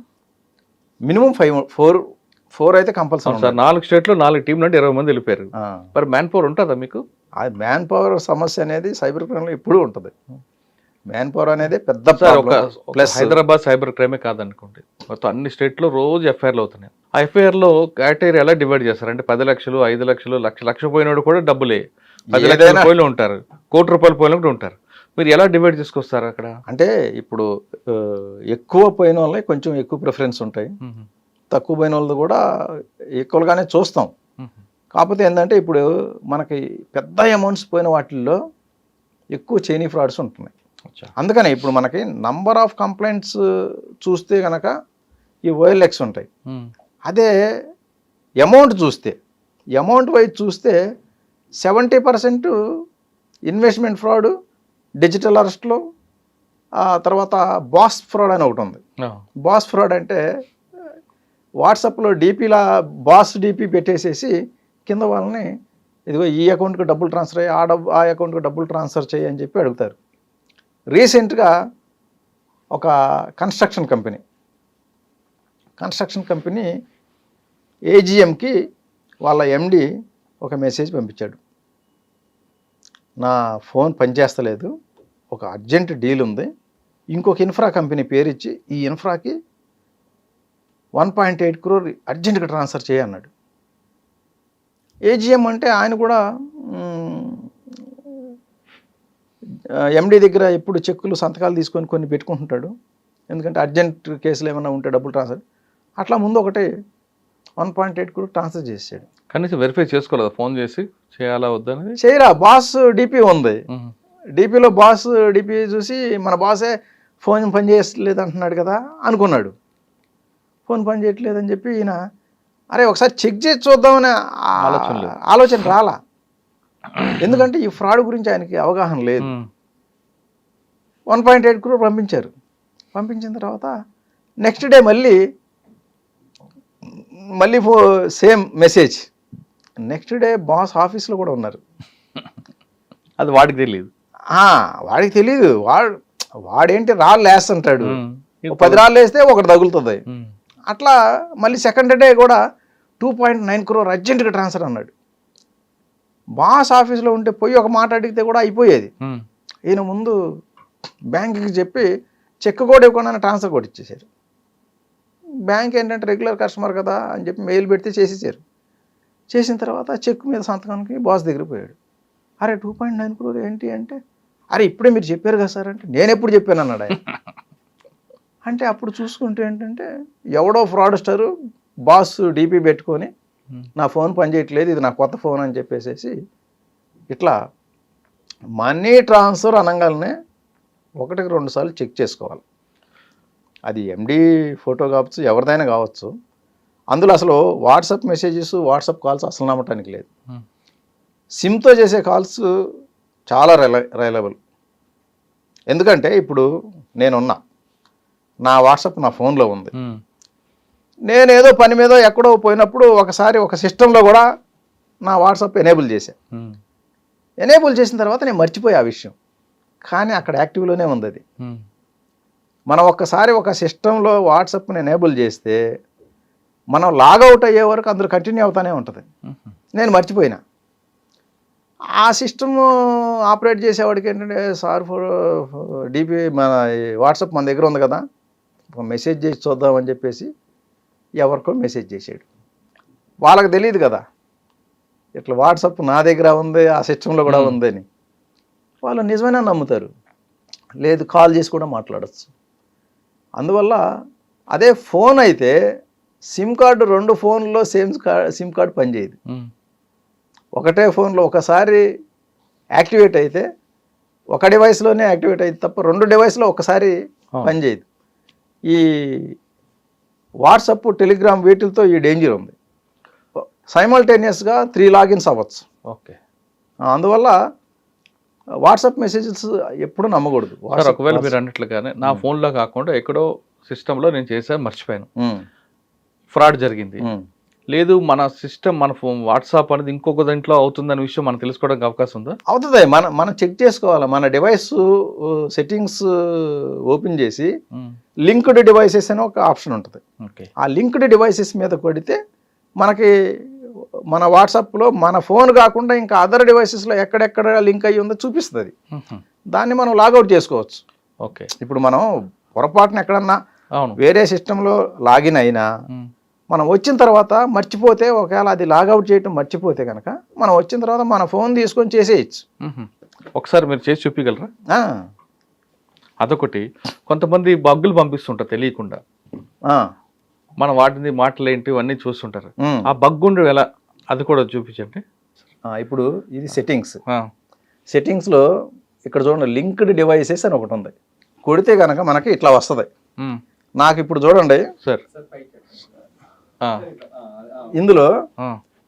మినిమం 4 అయితే కంపల్సరీ. 4 స్టేట్లో 4 టీంలు అంటే 20 మంది వెళ్ళిపోయారు. మరి మ్యాన్ పవర్ ఉంటుందా మీకు? ఆ మ్యాన్ పవర్ సమస్య అనేది సైబర్ క్రైమ్లో ఎప్పుడూ ఉంటుంది. మ్యాన్ పవర్ అనేది పెద్ద ప్లస్ హైదరాబాద్ సైబర్ క్రైమే కాదనుకోండి, మొత్తం అన్ని స్టేట్లో రోజు ఎఫ్ఐఆర్లు అవుతున్నాయి. ఆ ఎఫ్ఐఆర్లో కేటగిరీ ఎలా డివైడ్ చేస్తారు అంటే 10 లక్షలు, 5 లక్షలు, లక్ష పోయినోడు కూడా డబ్బులే, 10 లక్షల పోయిన ఉంటారు, ₹1,00,00,000 పోయిన కూడా ఉంటారు. మీరు ఎలా డివైడ్ చేసుకొస్తారు అక్కడ? అంటే ఇప్పుడు ఎక్కువ పోయిన వాళ్ళకి కొంచెం ఎక్కువ ప్రిఫరెన్స్ ఉంటాయి, తక్కువ పోయిన వాళ్ళది కూడా ఈక్వల్గానే చూస్తాం. కాకపోతే ఏంటంటే ఇప్పుడు మనకి పెద్ద అమౌంట్స్ పోయిన వాటిల్లో ఎక్కువ చైనీ ఫ్రాడ్స్ ఉంటున్నాయి. అందుకని ఇప్పుడు మనకి నంబర్ ఆఫ్ కంప్లైంట్స్ చూస్తే కనుక ఈ OLX ఉంటాయి. అదే అమౌంట్ చూస్తే, అమౌంట్ వైజ్ చూస్తే 70% ఇన్వెస్ట్మెంట్ ఫ్రాడ్, డిజిటల్ అరెస్ట్లో, తర్వాత బాస్ ఫ్రాడ్ అని ఒకటి ఉంది. బాస్ ఫ్రాడ్ అంటే వాట్సాప్లో డీపీలా బాస్ డీపీ పెట్టేసేసి కింద వాళ్ళని ఇదిగో ఈ అకౌంట్కి డబ్బులు ట్రాన్స్ఫర్ అయ్యి ఆ అకౌంట్కి డబ్బులు ట్రాన్స్ఫర్ చేయి అని చెప్పి అడుగుతారు. రీసెంట్గా ఒక కన్స్ట్రక్షన్ కంపెనీ AGMకి వాళ్ళ MD ఒక మెసేజ్ పంపించాడు. నా ఫోన్ పనిచేస్తలేదు, ఒక అర్జెంట్ డీల్ ఉంది, ఇంకొక ఇన్ఫ్రా కంపెనీ పేరు ఇచ్చి ఈ ఇన్ఫ్రాకి 1.8 crore అర్జెంట్గా ట్రాన్స్ఫర్ చేయన్నాడు. AGM అంటే ఆయన కూడా MD దగ్గర ఎప్పుడు చెక్కులు సంతకాలు తీసుకొని కొన్ని పెట్టుకుంటుంటాడు, ఎందుకంటే అర్జెంట్ కేసులు ఏమైనా ఉంటే డబ్బులు ట్రాన్స్ఫర్. అట్లా ముందు ఒకటి 1.8 crore ట్రాన్స్ఫర్ చేసాడు. కనీసం వెరిఫై చేసుకోలేదు, ఫోన్ చేసి చేయాలా వద్దని. చేయరా, బాస్ DP ఉంది, DPలో బాస్ DP చూసి మన బాసే ఫోన్ పని చేయట్లేదు అంటున్నాడు కదా అనుకున్నాడు. ఫోన్ పని చేయట్లేదని చెప్పి ఈయన అరే ఒకసారి చెక్ చేసి చూద్దామని ఆలోచన రాలా, ఎందుకంటే ఈ ఫ్రాడ్ గురించి ఆయనకి అవగాహన లేదు. 1.8 crore పంపించారు. పంపించిన తర్వాత నెక్స్ట్ డే మళ్ళీ same message. Next day boss ఆఫీస్లో కూడా ఉన్నారు. అది వాడికి తెలియదు. వాడికి తెలియదు. వాడేంటి రాళ్ళు వేస్తుంటాడు, 10 రాళ్ళు వేస్తే ఒకటి తగులుతుంది. అట్లా మళ్ళీ సెకండ్ డే కూడా 2.9 crore అర్జెంటుగా ట్రాన్స్ఫర్ అన్నాడు. బాస్ ఆఫీస్లో ఉంటే పోయి ఒక మాట అడిగితే కూడా అయిపోయేది. ఈయన ముందు బ్యాంకుకి చెప్పి చెక్ కూడా ఇవ్వకుండా ట్రాన్స్ఫర్ కూడా ఇచ్చేసారు. బ్యాంక్ ఏంటంటే రెగ్యులర్ కస్టమర్ కదా అని చెప్పి మెయిల్ పెడితే చేసేసారు. చేసిన తర్వాత చెక్ మీద సంతకానికి బాస్ దగ్గర పోయాడు. అరే 2.9 crore ఏంటి అంటే, అరే ఇప్పుడే మీరు చెప్పారు కదా సార్ అంటే, నేను ఎప్పుడు చెప్పాను అన్నాడు ఆయన. అంటే అప్పుడు చూసుకుంటే ఏంటంటే ఎవడో ఫ్రాడ్స్టరు బాస్ DP పెట్టుకొని నా ఫోన్ పనిచేయట్లేదు, ఇది నా కొత్త ఫోన్ అని చెప్పేసేసి ఇట్లా మనీ ట్రాన్స్ఫర్ అనగానే 1-2 సార్లు చెక్ చేసుకోవాలి. అది MD ఫోటో కావచ్చు, ఎవరిదైనా కావచ్చు. అందులో అసలు వాట్సాప్ మెసేజెస్, వాట్సాప్ కాల్స్ అసలు నమ్మటానికి లేదు. సిమ్తో చేసే కాల్స్ చాలా రిలయబుల్. ఎందుకంటే ఇప్పుడు నేనున్నా, నా వాట్సాప్ నా ఫోన్లో ఉంది, నేను ఏదో పని మీద ఎక్కడో పోయినప్పుడు ఒకసారి ఒక సిస్టంలో కూడా నా వాట్సాప్ ఎనేబుల్ చేశాను. ఎనేబుల్ చేసిన తర్వాత నేను మర్చిపోయా ఆ విషయం, కానీ అక్కడ యాక్టివ్లోనే ఉంది అది. మనం ఒక్కసారి ఒక సిస్టంలో వాట్సాప్ని ఎనేబుల్ చేస్తే మనం లాగౌట్ అయ్యే వరకు అందులో కంటిన్యూ అవుతూనే ఉంటుంది. నేను మర్చిపోయినా. ఆ సిస్టమ్ ఆపరేట్ చేసేవాడికి ఏంటంటే సార్ DP మన వాట్సాప్ మన దగ్గర ఉంది కదా, ఒక మెసేజ్ చేసి చూద్దామని చెప్పేసి ఎవరికో మెసేజ్ చేసాడు. వాళ్ళకి తెలియదు కదా ఇట్లా వాట్సాప్ నా దగ్గర ఉంది, ఆ సిస్టంలో కూడా ఉంది అని. వాళ్ళు నిజమైనా నమ్ముతారు, లేదు కాల్ చేసి కూడా మాట్లాడచ్చు. అందువల్ల అదే ఫోన్ అయితే సిమ్ కార్డు 2 ఫోన్లో సిమ్ కార్డు పనిచేయదు. ఒకటే ఫోన్లో ఒకసారి యాక్టివేట్ అయితే ఒక డివైస్లోనే యాక్టివేట్ అయితే తప్ప 2 డివైస్లో ఒకసారి పనిచేయదు. ఈ వాట్సాప్, టెలిగ్రామ్ వీటితో ఈ డేంజర్ ఉంది. సైమల్టేనియస్గా 3 లాగిన్స్ అవ్వచ్చు. ఓకే. అందువల్ల వాట్సాప్ మెసేజెస్ ఎప్పుడు నమ్మకూడదు. ఒకవేళ మీరు అన్నట్లుగానే నా ఫోన్లో కాకుండా ఎక్కడో సిస్టంలో నేను చేశాను, మర్చిపోయాను, ఫ్రాడ్ జరిగింది, లేదు మన సిస్టమ్ మన ఫోన్ వాట్సాప్ అనేది ఇంకొక దాంట్లో అవుతుందనే విషయం మనం తెలుసుకోవడానికి అవకాశం ఉందా? అవుతుంది. మనం చెక్ చేసుకోవాలి. మన డివైస్ సెట్టింగ్స్ ఓపెన్ చేసి లింక్డ్ డివైసెస్ అని ఒక ఆప్షన్ ఉంటుంది. ఆ లింక్డ్ డివైసెస్ మీద కొడితే మనకి మన వాట్సాప్లో మన ఫోన్ కాకుండా ఇంకా అదర్ డివైసెస్లో ఎక్కడెక్కడ లింక్ అయ్యి ఉందో చూపిస్తుంది. దాన్ని మనం లాగౌట్ చేసుకోవచ్చు. ఓకే. ఇప్పుడు మనం పొరపాటున ఎక్కడన్నా వేరే సిస్టంలో లాగిన్ అయినా మనం వచ్చిన తర్వాత మర్చిపోతే, ఒకవేళ అది లాగౌట్ చేయటం మర్చిపోతే కనుక మనం వచ్చిన తర్వాత మన ఫోన్ తీసుకొని చేసేయచ్చు. ఒకసారి మీరు చేసి చూపించగలరా? అదొకటి. కొంతమంది బగ్గులు పంపిస్తుంటారు తెలియకుండా, మన వాటిని మాటలు ఏంటి ఇవన్నీ చూస్తుంటారు. ఆ బగ్గుండు ఎలా, అది కూడా చూపించండి. ఇప్పుడు ఇది సెట్టింగ్స్లో ఇక్కడ చూడండి లింక్డ్ డివైసెస్ అని ఒకటి ఉంది. కొడితే కనుక మనకి ఇట్లా వస్తుంది. నాకు ఇప్పుడు చూడండి సార్ ఇందులో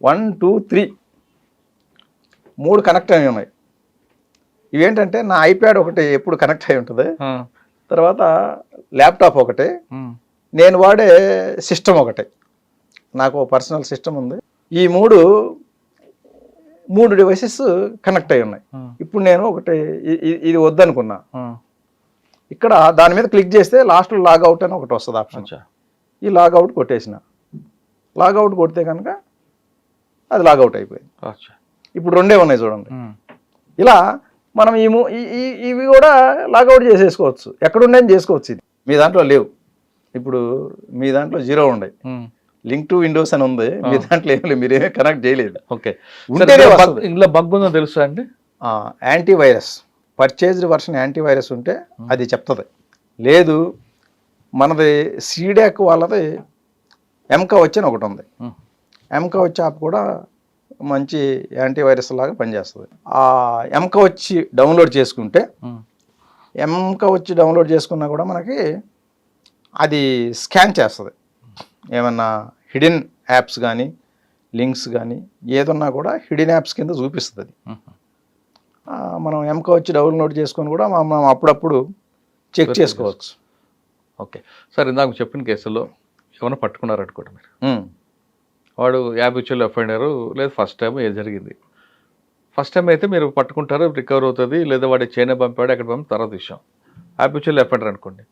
1 2 3 3 కనెక్ట్ అయి ఉన్నాయి. ఇవేంటంటే నా ఐప్యాడ్ ఒకటి ఎప్పుడు కనెక్ట్ అయి ఉంటుంది, తర్వాత ల్యాప్టాప్ ఒకటి, నేను వాడే సిస్టమ్ ఒకటి, నాకు పర్సనల్ సిస్టమ్ ఉంది. ఈ మూడు డివైసెస్ కనెక్ట్ అయి ఉన్నాయి. ఇప్పుడు నేను ఒకటి ఇది వద్దనుకున్నా, ఇక్కడ దాని మీద క్లిక్ చేస్తే లాస్ట్లో లాగౌట్ అని ఒకటి వస్తుంది ఆప్షన్. ఈ లాగౌట్ కొట్టేసిన, లాగౌట్ కొడితే కనుక అది లాగౌట్ అయిపోయింది. ఇప్పుడు 2 ఉన్నాయి చూడండి. ఇలా మనం ఇవి కూడా లాగౌట్ చేసేసుకోవచ్చు, ఎక్కడుండని చేసుకోవచ్చు. ఇది మీ దాంట్లో లేవు, ఇప్పుడు మీ దాంట్లో 0 ఉన్నాయి, లింక్ టు విండోస్ అని ఉంది, మీ దాంట్లో ఏం లేదు, మీరేమీ కనెక్ట్ చేయలేదు. ఓకే, ఇందులో బగ్ ఉందో తెలుసా అండి? యాంటీవైరస్ పర్చేజ్డ్ వర్షన్ యాంటీవైరస్ ఉంటే అది చెప్తుంది. లేదు మనది సీడాక్ వాళ్ళది ఎంకవచ్ అని ఒకటి ఉంది. ఎంకవచ్ యాప్ కూడా మంచి యాంటీవైరస్ లాగా పనిచేస్తుంది. ఆ ఎంకవచ్ డౌన్లోడ్ చేసుకుంటే, ఎంకవచ్ డౌన్లోడ్ చేసుకున్నా కూడా మనకి అది స్కాన్ చేస్తుంది. ఏమన్నా హిడెన్ యాప్స్ కానీ లింక్స్ కానీ ఏదన్నా కూడా హిడెన్ యాప్స్ కింద చూపిస్తుంది. మనం ఎంకవచ్ డౌన్లోడ్ చేసుకొని కూడా మనం అప్పుడప్పుడు చెక్ చేసుకోవచ్చు. ఓకే సార్, ఇందాక చెప్పిన కేసులో ఏమైనా పట్టుకున్నారనుకోండి మీరు, వాడు హ్యాబిచువల్ అఫెండరు లేదా ఫస్ట్ టైం ఏది జరిగింది, ఫస్ట్ టైం అయితే మీరు పట్టుకుంటారు, రికవర్ అవుతుంది, లేదా వాడి చైనా పంపాడు ఎక్కడ పంపి తర్వాత విషయం. హ్యాబిచువల్ అఫెండర్ అనుకోండి,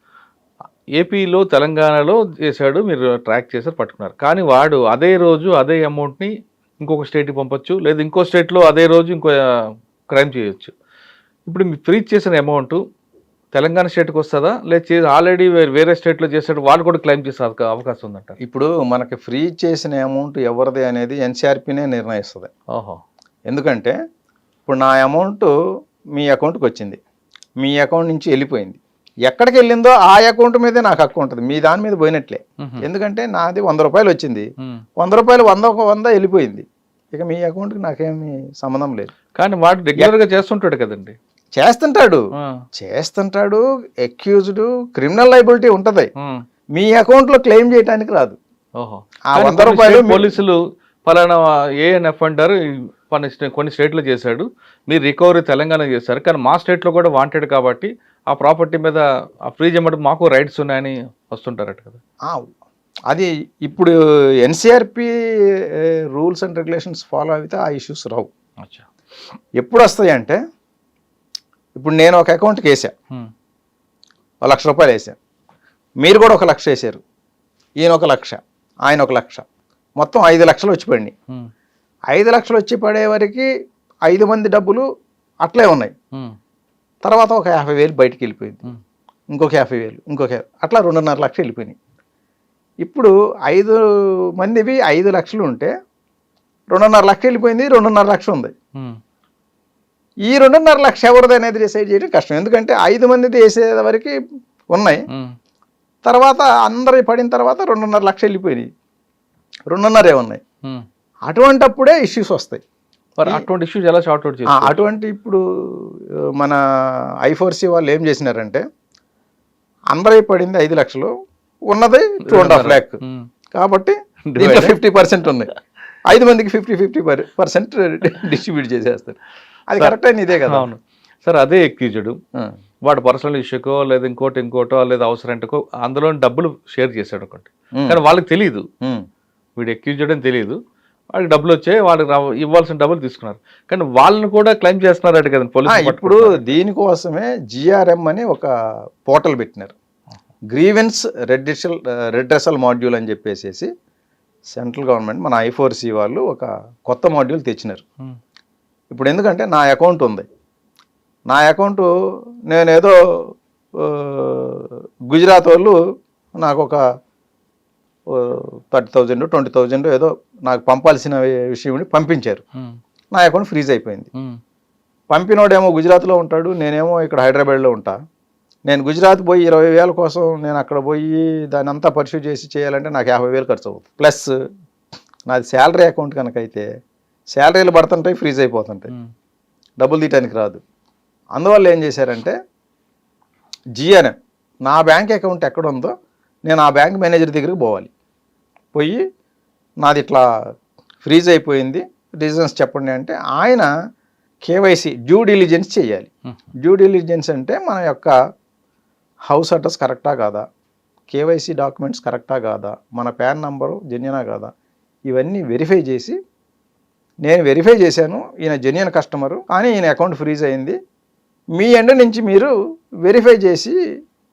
ఏపీలో తెలంగాణలో చేశాడు, మీరు ట్రాక్ చేశారు, పట్టుకున్నారు, కానీ వాడు అదే రోజు అదే అమౌంట్ని ఇంకొక స్టేట్కి పంపొచ్చు, లేదా ఇంకో స్టేట్లో అదే రోజు ఇంకో క్రైమ్ చేయొచ్చు. ఇప్పుడు మీరు ఫ్రీజ్ చేసిన అమౌంట్ తెలంగాణ స్టేట్కి వస్తుందా, లేదా ఆల్రెడీ వేరే స్టేట్లో చేసాడు వాళ్ళు కూడా క్లెయిమ్ చేసే అవకాశం ఉందంట? ఇప్పుడు మనకి ఫ్రీజ్ చేసిన అమౌంట్ ఎవరిది అనేది ఎన్సీఆర్పీనే నిర్ణయిస్తుంది. ఓహో, ఎందుకంటే ఇప్పుడు నా అమౌంట్ మీ అకౌంట్కి వచ్చింది, మీ అకౌంట్ నుంచి వెళ్ళిపోయింది, ఎక్కడికి వెళ్ళిందో ఆ అకౌంట్ మీదే నాకు హక్కు ఉంటుంది, మీ దాని మీద పోయినట్లే. ఎందుకంటే నాది 100 రూపాయలు వచ్చింది, 100 రూపాయలు 100 వెళ్ళిపోయింది, ఇక మీ అకౌంట్కి నాకేమీ సంబంధం లేదు. కానీ వాడు రెగ్యులర్గా చేస్తుంటాడు కదండి. చేస్తుంటాడు అక్యూజ్డ్ క్రిమినల్ లైబిలిటీ ఉంటుంది, మీ అకౌంట్లో క్లెయిమ్ చేయడానికి రాదు. ఓహో, ఆ 100 రూపాయలు పోలీసులు పలానా ఏఎన్ అఫెండర్ కొన్ని స్టేట్లో చేశాడు, మీరు రికవరీ తెలంగాణ చేశారు, కానీ మా స్టేట్లో కూడా వాంటెడ్ కాబట్టి ఆ ప్రాపర్టీ మీద ఆ ఫ్రీజ్ అమ్మటం మాకు రైట్స్ ఉన్నాయని వస్తుంటారట కదా. అది ఇప్పుడు ఎన్సీఆర్పీ రూల్స్ అండ్ రెగ్యులేషన్స్ ఫాలో అయితే ఆ ఇష్యూస్ రావు. ఎప్పుడు వస్తాయి అంటే, ఇప్పుడు నేను ఒక అకౌంట్కి వేసా, 1,00,000 రూపాయలు వేసా, మీరు కూడా 1,00,000 వేసారు, ఈయన 1,00,000, ఆయన 1,00,000, మొత్తం 5 లక్షలు వచ్చి పడినాయి. 5 లక్షలు వచ్చి పడే వరకు 5 మంది డబ్బులు అట్లే ఉన్నాయి. తర్వాత ఒక 50,000 బయటికి వెళ్ళిపోయింది, ఇంకొక 50,000, ఇంకొక అట్లా 2.5 లక్షలు వెళ్ళిపోయినాయి. ఇప్పుడు 5 మందివి 5 లక్షలు ఉంటే 2.5 లక్షలు వెళ్ళిపోయింది, 2.5 లక్షలు ఉంది. ఈ 2.5 లక్షలు ఎవరిది అనేది డిసైడ్ చేయడం కష్టం, ఎందుకంటే 5 మందిది వేసే వరకు ఉన్నాయి, తర్వాత అందరి పడిన తర్వాత 2.5 లక్షలు వెళ్ళిపోయినాయి, 2.5 ఉన్నాయి. అటువంటప్పుడే ఇష్యూస్ వస్తాయి. అటువంటి ఇష్యూస్ ఎలా షార్ట్ అవుట్ చేస్తారు? అటువంటి ఇప్పుడు మన I4C వాళ్ళు ఏం చేసినారంటే, అందరై పడింది 5 లక్షలు, ఉన్నది 2.5 lakh, కాబట్టి దీంట్లో 50% ఉన్నాయి, 5 మందికి 50% డిస్ట్రిబ్యూట్ చేసేస్తారు. అది కరెక్ట్ అయిన ఇదే కదా. అవును సార్, అదే ఎక్యూజ్డ్ వాడు పర్సనల్ ఇష్యూకో లేదా ఇంకోటో లేదా అవసరంటకో అందులో డబ్బులు షేర్ చేశాడు ఒకటి, కానీ వాళ్ళకి తెలియదు వీడు ఎక్యూజ్డ్ అని తెలియదు, వాళ్ళకి డబ్బులు వచ్చాయి, వాళ్ళకి ఇవ్వాల్సిన డబ్బులు తీసుకున్నారు, కానీ వాళ్ళని కూడా క్లెయిమ్ చేస్తున్నారట కదా పోలీసు. ఇప్పుడు దీనికోసమే GRM అని ఒక పోర్టల్ పెట్టినారు, గ్రీవెన్స్ రెడ్రెసల్ మాడ్యూల్ అని చెప్పేసి సెంట్రల్ గవర్నమెంట్ మన I4C వాళ్ళు ఒక కొత్త మాడ్యూల్ తెచ్చినారు. ఇప్పుడు ఎందుకంటే నా అకౌంట్ ఉంది, నా అకౌంట్ నేనేదో గుజరాత్ వాళ్ళు నాకు ఒక 30,000 20,000 ఏదో నాకు పంపాల్సిన విషయం పంపించారు, నా అకౌంట్ ఫ్రీజ్ అయిపోయింది. పంపినోడేమో గుజరాత్లో ఉంటాడు, నేనేమో ఇక్కడ హైదరాబాద్లో ఉంటా. నేను గుజరాత్ పోయి 20,000 కోసం నేను అక్కడ పోయి దాన్ని అంతా పర్సూ చేసి చేయాలంటే నాకు 50,000 ఖర్చు అవుతుంది. ప్లస్ నాది శాలరీ అకౌంట్ కనుక అయితే శాలరీలు పడుతుంటాయి, ఫ్రీజ్ అయిపోతుంటాయి, డబ్బులు తీయటానికి రాదు. అందువల్ల ఏం చేశారంటే జిఎన్ఎం నా బ్యాంక్ అకౌంట్ ఎక్కడ ఉందో నేను ఆ బ్యాంక్ మేనేజర్ దగ్గరికి పోవాలి. పోయి నాది ఇట్లా ఫ్రీజ్ అయిపోయింది, రీజన్స్ చెప్పండి అంటే ఆయన కేవైసీ డ్యూ డిలిజెన్స్ చేయాలి. డ్యూ డిలిజెన్స్ అంటే మన యొక్క హౌస్ అడ్రస్ కరెక్టా కాదా, కేవైసీ డాక్యుమెంట్స్ కరెక్టా కాదా, మన పాన్ నంబరు జెన్యునా కాదా, ఇవన్నీ వెరిఫై చేసి నేను వెరిఫై చేశాను ఈయన జెన్యున్ కస్టమరు కానీ ఈయన అకౌంట్ ఫ్రీజ్ అయింది, మీ ఎండ్ నుంచి మీరు వెరిఫై చేసి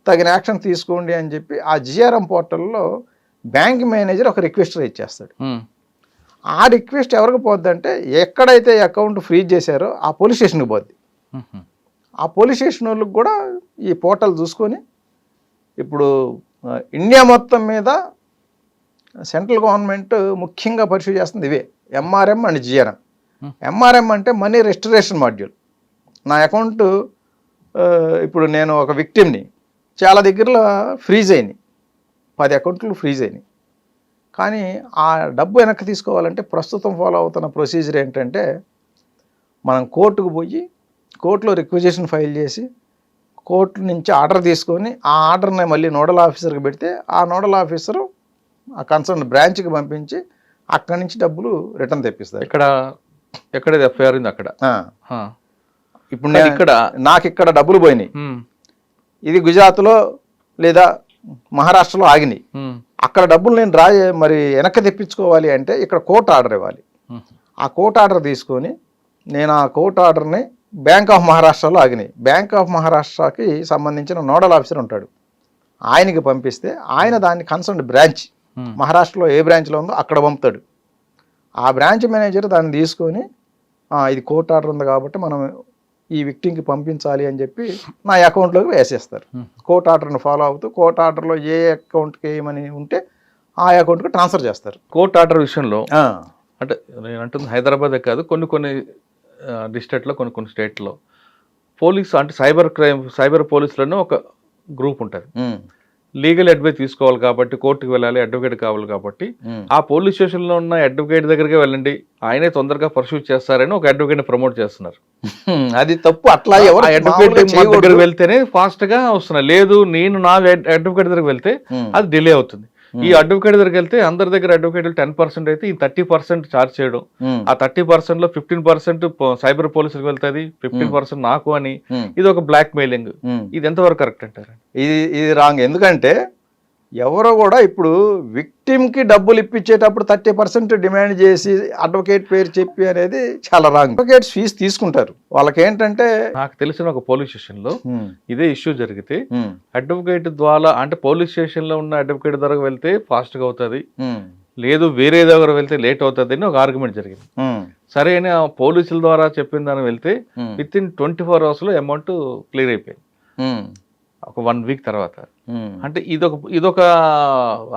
తగిన యాక్షన్ తీసుకోండి అని చెప్పి ఆ జిఆర్ఎం పోర్టల్లో బ్యాంక్ మేనేజర్ ఒక రిక్వెస్ట్ రైజ్ చేస్తాడు. ఆ రిక్వెస్ట్ ఎవరికి పోద్దంటే ఎక్కడైతే అకౌంట్ ఫ్రీజ్ చేశారో ఆ పోలీస్ స్టేషన్కి పోద్ది. ఆ పోలీస్ స్టేషన్ వాళ్ళకి కూడా ఈ పోర్టల్ చూసుకొని ఇప్పుడు ఇండియా మొత్తం మీద సెంట్రల్ గవర్నమెంట్ ముఖ్యంగా పరిశీలి చేస్తుంది ఇవే ఎంఆర్ఎం అండ్ జిఆర్ఎం. ఎంఆర్ఎం అంటే మనీ రెస్టరేషన్ మాడ్యూల్. నా అకౌంట్ ఇప్పుడు నేను ఒక విక్టిమ్ని, చాలా దగ్గరలో ఫ్రీజ్ అయినాయి, 10 అకౌంట్లు ఫ్రీజ్ అయినాయి. కానీ ఆ డబ్బు వెనక్కి తీసుకోవాలంటే ప్రస్తుతం ఫాలో అవుతున్న ప్రొసీజర్ ఏంటంటే మనం కోర్టుకు పోయి కోర్టులో రిక్వెజిషన్ ఫైల్ చేసి కోర్టు నుంచి ఆర్డర్ తీసుకొని ఆ ఆర్డర్ని మళ్ళీ నోడల్ ఆఫీసర్కి పెడితే ఆ నోడల్ ఆఫీసరు ఆ కన్సర్న్ బ్రాంచ్కి పంపించి అక్కడి నుంచి డబ్బులు రిటర్న్ తెప్పిస్తారు. ఎక్కడ ఎఫ్ఐఆర్ ఉంది అక్కడ. ఇప్పుడు నేను నాకు ఇక్కడ డబ్బులు పోయినాయి, ఇది గుజరాత్లో లేదా మహారాష్ట్రలో ఆగినాయి, అక్కడ డబ్బులు నేను మరి వెనక్కి తెప్పించుకోవాలి అంటే ఇక్కడ కోర్టు ఆర్డర్ ఇవ్వాలి. ఆ కోర్టు ఆర్డర్ తీసుకొని నేను ఆ కోర్టు ఆర్డర్ని బ్యాంక్ ఆఫ్ మహారాష్ట్రలో ఆగినాయి, బ్యాంక్ ఆఫ్ మహారాష్ట్రకి సంబంధించిన నోడల్ ఆఫీసర్ ఉంటాడు, ఆయనకి పంపిస్తే ఆయన దాన్ని కన్సర్న్ బ్రాంచ్ మహారాష్ట్రలో ఏ బ్రాంచ్లో ఉందో అక్కడ పంపుతాడు. ఆ బ్రాంచ్ మేనేజర్ దాన్ని తీసుకొని ఇది కోర్టు ఆర్డర్ ఉంది కాబట్టి మనం ఈ విక్టింగ్కి పంపించాలి అని చెప్పి నా అకౌంట్లోకి వేసేస్తారు. కోర్ట్ ఆర్డర్ని ఫాలో అవుతూ కోర్ట్ ఆర్డర్లో ఏ అకౌంట్కి ఏమని ఉంటే ఆ అకౌంట్కి ట్రాన్స్ఫర్ చేస్తారు. కోర్ట్ ఆర్డర్ విషయంలో అంటే నేను అంటుంది హైదరాబాదే కాదు, కొన్ని డిస్ట్రిక్ట్లో కొన్ని స్టేట్లో పోలీసు అంటే సైబర్ పోలీసులను ఒక గ్రూప్ ఉంటుంది. లీగల్ అడ్వైస్ తీసుకోవాలి కాబట్టి కోర్టుకు వెళ్ళాలి, అడ్వకేట్ కావాలి కాబట్టి ఆ పోలీస్ స్టేషన్లో ఉన్న అడ్వకేట్ దగ్గరికి వెళ్ళండి, ఆయనే తొందరగా పర్సూట్ చేస్తారని ఒక అడ్వకేట్ ప్రమోట్ చేస్తున్నారు. అది తప్పు. అట్లా ఎవరు అడ్వకేట్ దగ్గరికి వెళ్తేనే ఫాస్ట్ గా వస్తున్నారు. లేదు నేను నా అడ్వకేట్ దగ్గరికి వెళ్తే అది డిలే అవుతుంది. ఈ అడ్వకేట్ దగ్గరికి వెళ్తే అందరి దగ్గర అడ్వకేట్లు 10% అయితే ఈ 30% ఛార్జ్ చేయడం, ఆ 30% లో 15% సైబర్ పోలీసులకు వెళ్తుంది, 15% నాకు అని, ఇది ఒక బ్లాక్ మెయిలింగ్. ఇది ఎంతవరకు కరెక్ట్ అంటారు? ఇది రాంగ్. ఎందుకంటే ఎవరో కూడా ఇప్పుడు విక్టిమ్కి డబ్బులు ఇప్పించేటప్పుడు 30% డిమాండ్ చేసి అడ్వకేట్ పేరు చెప్పి అనేది చాలా రాంగ్. అడ్వకేట్స్ ఫీజు తీసుకుంటారు. వాళ్ళకి ఏంటంటే నాకు తెలిసిన ఒక పోలీస్ స్టేషన్ లో ఇదే ఇష్యూ జరిగితే అడ్వకేట్ ద్వారా అంటే పోలీస్ స్టేషన్ లో ఉన్న అడ్వకేట్ ద్వారా వెళ్తే ఫాస్ట్ గా అవుతుంది, లేదు వేరే దగ్గర వెళ్తే లేట్ అవుతుంది అని ఒక ఆర్గ్యుమెంట్ జరిగింది. సరే అని పోలీసుల ద్వారా చెప్పిన దాన్ని వెళ్తే విత్ ఇన్ 24 hours లో అమౌంట్ క్లియర్ అయిపోయింది, ఒక 1 week తర్వాత. అంటే ఇదొక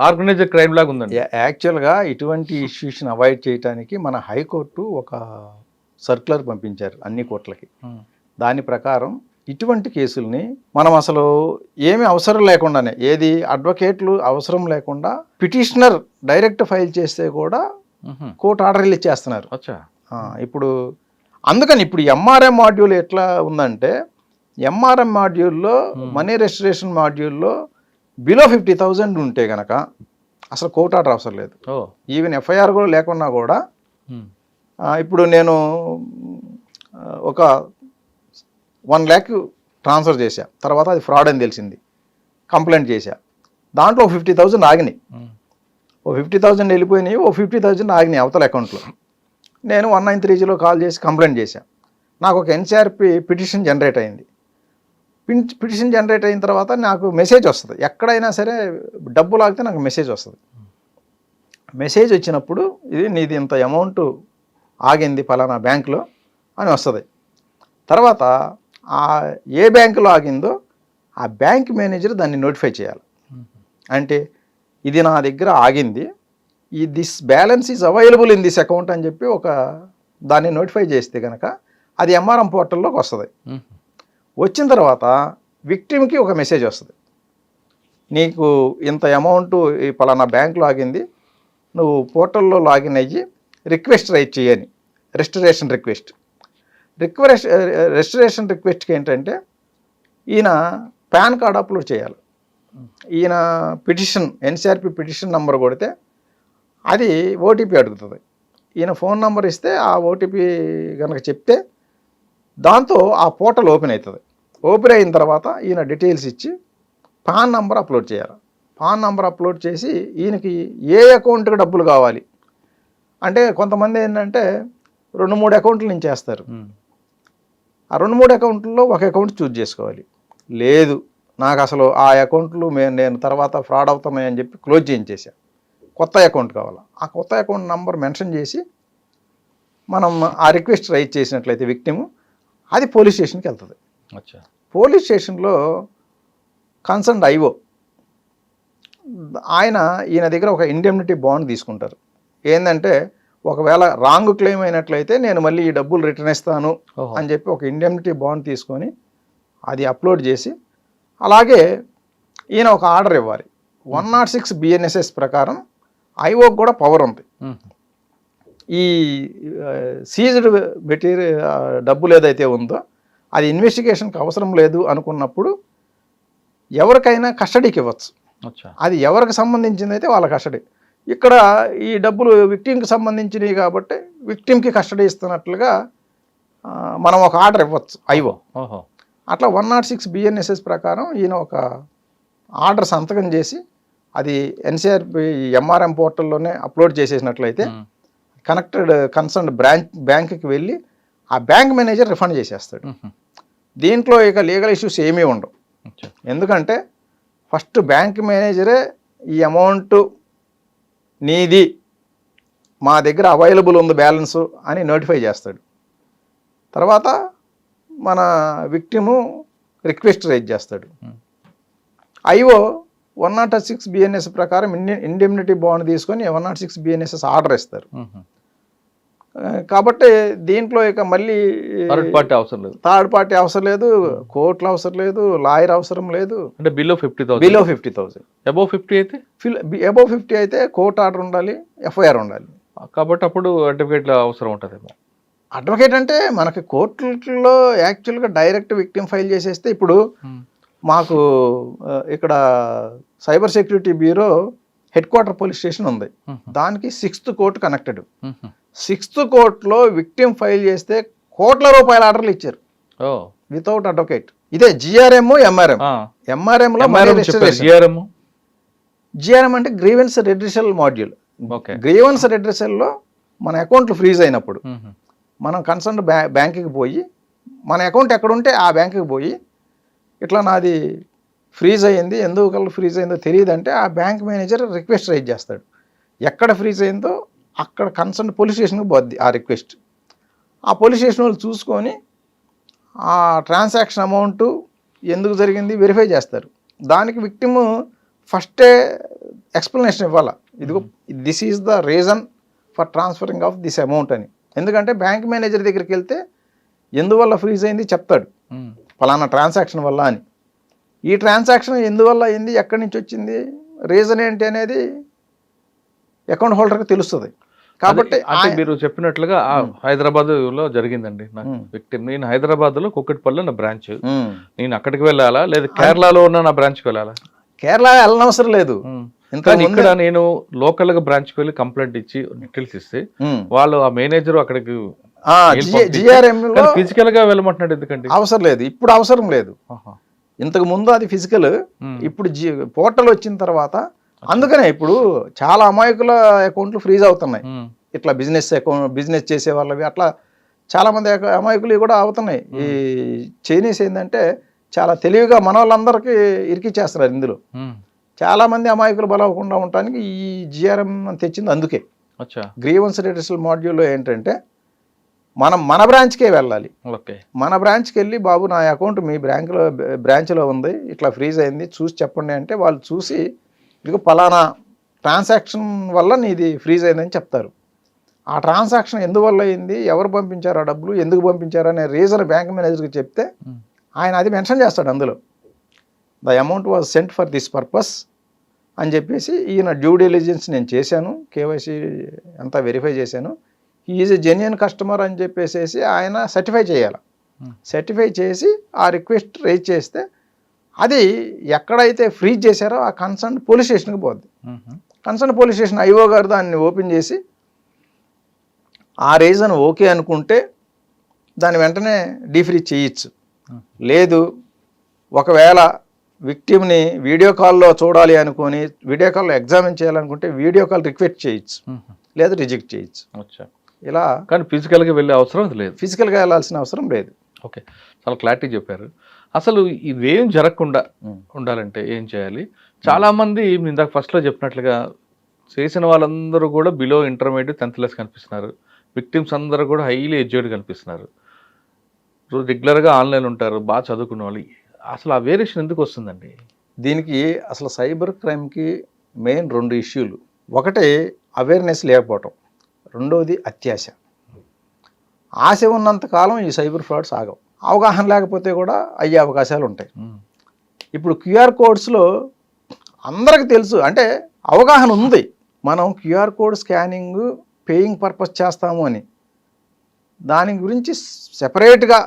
ఆర్గనైజ్డ్ క్రైమ్ లాగా ఉందండి. యాక్చువల్గా ఇటువంటి ఇష్యూస్ని అవాయిడ్ చేయడానికి మన హైకోర్టు ఒక సర్క్యులర్ పంపించారు అన్ని కోర్టులకి. దాని ప్రకారం ఇటువంటి కేసుల్ని మనం అసలు ఏమీ అవసరం లేకుండానే, ఏది అడ్వకేట్లు అవసరం లేకుండా పిటిషనర్ డైరెక్ట్ ఫైల్ చేస్తే కూడా కోర్టు ఆర్డర్లు ఇచ్చేస్తున్నారు. ఇప్పుడు అందుకని ఇప్పుడు ఎంఆర్ఎం మాడ్యూల్ ఎట్లా ఉందంటే ఎంఆర్ఎం మాడ్యూల్లో మనీ రెస్టరేషన్ మాడ్యూల్లో బిలో 50,000 ఉంటే కనుక అసలు కోర్టు ఆర్డర్ అవసరం లేదు. ఈవెన్ ఎఫ్ఐఆర్ కూడా లేకున్నా కూడా ఇప్పుడు నేను ఒక 1 lakh ట్రాన్స్ఫర్ చేశా, తర్వాత అది ఫ్రాడ్ అని తెలిసింది, కంప్లైంట్ చేశా, దాంట్లో 50,000 ఆగినాయి, 50,000 వెళ్ళిపోయినాయి, 50,000 ఆగినాయి అవతల అకౌంట్లో. నేను 1930లో కాల్ చేసి కంప్లైంట్ చేశా, నాకు ఒక ఎన్సిఆర్పి పిటిషన్ జనరేట్ అయింది. పిటిషన్ జనరేట్ అయిన తర్వాత నాకు మెసేజ్ వస్తుంది, ఎక్కడైనా సరే డబ్బు లాగితే నాకు మెసేజ్ వస్తుంది. మెసేజ్ వచ్చినప్పుడు ఇది నీది ఇంత అమౌంట్ ఆగింది ఫలానా బ్యాంకులో అని వస్తుంది. తర్వాత ఏ బ్యాంకులో ఆగిందో ఆ బ్యాంక్ మేనేజర్ దాన్ని నోటిఫై చేయాలి. అంటే ఇది నా దగ్గర ఆగింది, this balance is available in this account అని చెప్పి ఒక దాన్ని నోటిఫై చేస్తే కనుక అది ఎంఆర్ఎం పోర్టల్లోకి వస్తుంది. వచ్చిన తర్వాత విక్టిమ్కి ఒక మెసేజ్ వస్తుంది, నీకు ఇంత అమౌంట్ ఈ పలానా బ్యాంకులో ఆగింది, నువ్వు పోర్టల్లో లాగిన్ అయ్యి రిక్వెస్ట్ రైట్ చేయని, రెస్టరేషన్ రిక్వెస్ట్. రెస్టరేషన్ రిక్వెస్ట్కి ఏంటంటే ఈయన పాన్ కార్డ్ అప్లోడ్ చేయాలి. ఈయన పిటిషన్ ఎన్సిఆర్పి పిటిషన్ నెంబర్ కొడితే అది ఓటీపీ అడుగుతుంది. ఈయన ఫోన్ నెంబర్ ఇస్తే ఆ ఓటీపీ కనుక చెప్తే దాంతో ఆ పోర్టల్ ఓపెన్ అవుతుంది. ఓపెన్ అయిన తర్వాత ఈయన డీటెయిల్స్ ఇచ్చి పాన్ నెంబర్ అప్లోడ్ చేయాలి. పాన్ నెంబర్ అప్లోడ్ చేసి ఈయనకి ఏ అకౌంట్కి డబ్బులు కావాలి అంటే కొంతమంది ఏంటంటే 2-3 అకౌంట్ల నుంచి వేస్తారు. ఆ 2-3 అకౌంట్లలో ఒక అకౌంట్ చూజ్ చేసుకోవాలి. లేదు నాకు అసలు ఆ అకౌంట్లు నేను తర్వాత ఫ్రాడ్ అవుతున్నాయని చెప్పి క్లోజ్ చేయించేసాను, కొత్త అకౌంట్ కావాలి. ఆ కొత్త అకౌంట్ నెంబర్ మెన్షన్ చేసి మనం ఆ రిక్వెస్ట్ రైజ్ చేసినట్లయితే విక్టిమ్ అది పోలీస్ స్టేషన్కి వెళ్తుంది. పోలీస్ స్టేషన్లో కన్సర్న్ ఐఓ ఈయన దగ్గర ఒక ఇండెమ్నిటీ బాండ్ తీసుకుంటారు. ఏంటంటే ఒకవేళ రాంగ్ క్లెయిమ్ అయినట్లయితే నేను మళ్ళీ ఈ డబ్బులు రిటర్న్ ఇస్తాను అని చెప్పి ఒక ఇండెమ్నిటీ బాండ్ తీసుకొని అది అప్లోడ్ చేసి, అలాగే ఈయన ఒక ఆర్డర్ ఇవ్వాలి. 106 BNSS ప్రకారం ఐఓకి కూడా పవర్ ఉంది. ఈ సీజ్డ్ మెటీరియల్ డబ్బులు ఏదైతే ఉందో అది ఇన్వెస్టిగేషన్కి అవసరం లేదు అనుకున్నప్పుడు ఎవరికైనా కస్టడీకి ఇవ్వచ్చు. అది ఎవరికి సంబంధించింది అయితే వాళ్ళ కస్టడీ. ఇక్కడ ఈ డబ్బులు విక్టిమ్కి సంబంధించినవి కాబట్టి విక్టిమ్కి కస్టడీ ఇస్తున్నట్లుగా మనం ఒక ఆర్డర్ ఇవ్వచ్చు ఐఓ. అట్లా 106 BNSS ప్రకారం ఈయన ఒక ఆర్డర్ సంతకం చేసి అది ఎన్సిఆర్పి ఎంఆర్ఎం పోర్టల్లోనే అప్లోడ్ చేసేసినట్లయితే కన్సర్న్ బ్యాంక్కి వెళ్ళి ఆ బ్యాంక్ మేనేజర్ రిఫండ్ చేసేస్తాడు. దీంట్లో ఇక లీగల్ ఇష్యూస్ ఏమీ ఉండవు. ఎందుకంటే ఫస్ట్ బ్యాంక్ మేనేజరే ఈ అమౌంట్ నీది, మా దగ్గర అవైలబుల్ ఉంది బ్యాలెన్సు అని నోటిఫై చేస్తాడు. తర్వాత మన విక్టిము రిక్వెస్ట్ రైజ్ చేస్తాడు. ఐఓ 106 BNSS ప్రకారం ఇండెమ్నిటీ బాండ్ తీసుకొని 106 BNSS ఆర్డర్ ఇస్తారు. కాబట్టి దీంట్లో ఇక మళ్ళీ థర్డ్ పార్టీ అవసరం లేదు, కోర్టులు అవసరం లేదు, లాయర్ అవసరం లేదు. అంటే బిలో 50,000 అబోవ్ 50 అయితే కోర్టు ఆర్డర్ ఉండాలి, ఎఫ్ఐఆర్ ఉండాలి. కాబట్టి అప్పుడు అడ్వకేట్ల అవసరం ఉంటుంది. అడ్వకేట్ అంటే మనకి కోర్టులో యాక్చువల్గా డైరెక్ట్ విక్టిమ్ ఫైల్ చేసేస్తే, ఇప్పుడు మాకు ఇక్కడ cyber security bureau head quarter police station ఉంది, దానికి 6th కోర్టు కనెక్టెడ్. 6th కోర్టులో విక్టిమ్ ఫైల్ చేస్తే కోట్ల రూపాయల ఆర్డర్లు ఇచ్చారు వితౌట్ అడ్వకేట్. ఇదే జిఆర్ఎం ఎంఆర్ఎం. ఎంఆర్ఎంలో జిఆర్ఎం అంటే గ్రీవెన్స్ రెడ్రెసల్ మాడ్యూల్. గ్రీవెన్స్ రెడ్రెసల్లో మన అకౌంట్లు ఫ్రీజ్ అయినప్పుడు మనం కన్సర్న్ బ్యాంకుకి పోయి, మన అకౌంట్ ఎక్కడుంటే ఆ బ్యాంకుకి పోయి ఇట్లా నాది ఫ్రీజ్ అయ్యింది, ఎందుకు ఫ్రీజ్ అయిందో తెలియదంటే ఆ బ్యాంక్ మేనేజర్ రిక్వెస్ట్ రైజ్ చేస్తాడు. ఎక్కడ ఫ్రీజ్ అయిందో అక్కడ కన్సర్న్ పోలీస్ స్టేషన్కి పోద్ది ఆ రిక్వెస్ట్. ఆ పోలీస్ స్టేషన్ వాళ్ళు చూసుకొని ఆ ట్రాన్సాక్షన్ అమౌంట్ ఎందుకు జరిగింది వెరిఫై చేస్తారు. దానికి విక్టిమ్ ఫస్టే ఎక్స్ప్లెనేషన్ ఇవ్వాలి, ఇదిగో this is the reason for transferring of this amount అని. ఎందుకంటే బ్యాంక్ మేనేజర్ దగ్గరికి వెళ్తే ఎందువల్ల ఫ్రీజ్ అయింది చెప్తాడు, ఫలానా ట్రాన్సాక్షన్ వల్ల అని. ఈ ట్రాన్సాక్షన్ ఎందువల్ల అయింది, ఎక్కడి నుంచి వచ్చింది, రీజన్ ఏంటి అనేది అకౌంట్ హోల్డర్కి తెలుస్తుంది. కాబట్టి మీరు చెప్పినట్లుగా హైదరాబాద్లో జరిగిందండి నాకు విక్టిమ్. నేను హైదరాబాద్లో కుక్కటిపల్లిలో నా బ్రాంచ్, నేను అక్కడికి వెళ్ళాలా లేదా కేరళలో ఉన్న నా బ్రాంచ్కి వెళ్ళాలా? కేరళ వెళ్ళనవసరం లేదు. ఇక్కడ నేను లోకల్ గా బ్రాంచ్కి వెళ్ళి కంప్లైంట్ ఇచ్చి డీటెయిల్స్ ఇస్తే వాళ్ళు ఆ మేనేజర్ అక్కడికి ఫిజికల్ గా వెళ్ళమంటున్నాడు. ఎందుకంటే అవసరం లేదు, ఇప్పుడు అవసరం లేదు. ఇంతకు ముందు అది ఫిజికల్, ఇప్పుడు పోర్టల్ వచ్చిన తర్వాత అందుకనే ఇప్పుడు చాలా అమాయకుల అకౌంట్లు ఫ్రీజ్ అవుతున్నాయి. ఇట్లా బిజినెస్ చేసే వాళ్ళవి అట్లా చాలా మంది అమాయకులు కూడా అవుతున్నాయి. ఈ చైనీస్ ఏంటంటే చాలా తెలివిగా మన వాళ్ళందరికీ ఇరికిచ్చేస్తున్నారు. ఇందులో చాలా మంది అమాయకులు బలవకుండా ఉండటానికి ఈ జిఆర్ఎం తెచ్చింది అందుకే. గ్రీవెన్స్ రెడ్రెసల్ మాడ్యూల్లో ఏంటంటే మన బ్రాంచ్కే వెళ్ళాలి. మన బ్రాంచ్కి వెళ్ళి బాబు నా అకౌంట్ మీ బ్రాంచ్లో ఉంది, ఇట్లా ఫ్రీజ్ అయింది చూసి చెప్పండి అంటే వాళ్ళు చూసి ఇదిగో పలానా ట్రాన్సాక్షన్ వల్ల నీది ఫ్రీజ్ అయిందని చెప్తారు. ఆ ట్రాన్సాక్షన్ ఎందువల్ల అయింది, ఎవరు పంపించారు ఆ డబ్బులు, ఎందుకు పంపించారు అనే రీజన్ బ్యాంక్ మేనేజర్కి చెప్తే ఆయన అది మెన్షన్ చేస్తాడు అందులో. The amount was sent for this purpose అని చెప్పేసి ఈయన డ్యూ డిలిజెన్స్ నేను చేశాను, కేవైసీ అంతా వెరిఫై చేశాను, ఈజ్ ఎ జెన్యున్ కస్టమర్ అని చెప్పేసి ఆయన సర్టిఫై చేయాలి. సర్టిఫై చేసి ఆ రిక్వెస్ట్ రేజ్ చేస్తే అది ఎక్కడైతే ఫ్రీజ్ చేశారో ఆ కన్సర్న్ పోలీస్ స్టేషన్కి పోద్ది. కన్సర్న్ పోలీస్ స్టేషన్ ఐఓ గారు దాన్ని ఓపెన్ చేసి ఆ రీజన్ ఓకే అనుకుంటే దాన్ని వెంటనే డీఫ్రీజ్ చేయొచ్చు. లేదు ఒకవేళ విక్టిమ్ని వీడియో కాల్లో చూడాలి అనుకొని వీడియో కాల్లో ఎగ్జామిన్ చేయాలనుకుంటే వీడియో కాల్ రిక్వెస్ట్ చేయొచ్చు, లేదా రిజెక్ట్ చేయొచ్చు. ఇలా కానీ ఫిజికల్గా వెళ్ళే అవసరం లేదు, ఫిజికల్గా వెళ్ళాల్సిన అవసరం లేదు. ఓకే, చాలా క్లారిటీ చెప్పారు. అసలు ఇవేం జరగకుండా ఉండాలంటే ఏం చేయాలి? చాలామంది ఇందాక ఫస్ట్లో చెప్పినట్లుగా చేసిన వాళ్ళందరూ కూడా బిలో ఇంటర్మీడియట్ 10th క్లాస్ కనిపిస్తున్నారు. విక్టిమ్స్ అందరూ కూడా హైలీ ఎడ్యుకేటెడ్ కనిపిస్తున్నారు. రెగ్యులర్గా ఆన్లైన్ ఉంటారు, బాగా చదువుకున్న వాళ్ళు. అసలు ఆ వేరియేషన్ ఎందుకు వస్తుందండి? దీనికి అసలు సైబర్ క్రైమ్కి మెయిన్ 2 ఇష్యూలు. ఒకటి అవేర్నెస్ లేకపోవటం, రెండవది అత్యాశ. ఆశ ఉన్నంతకాలం ఈ సైబర్ ఫ్రాడ్స్ ఆగవు. అవగాహన లేకపోతే కూడా అయ్యే అవకాశాలు ఉంటాయి. ఇప్పుడు క్యూఆర్ కోడ్స్లో అందరికి తెలుసు, అంటే అవగాహన ఉంది, మనం QR code scanning paying purpose చేస్తాము అని. దాని గురించి సెపరేట్గా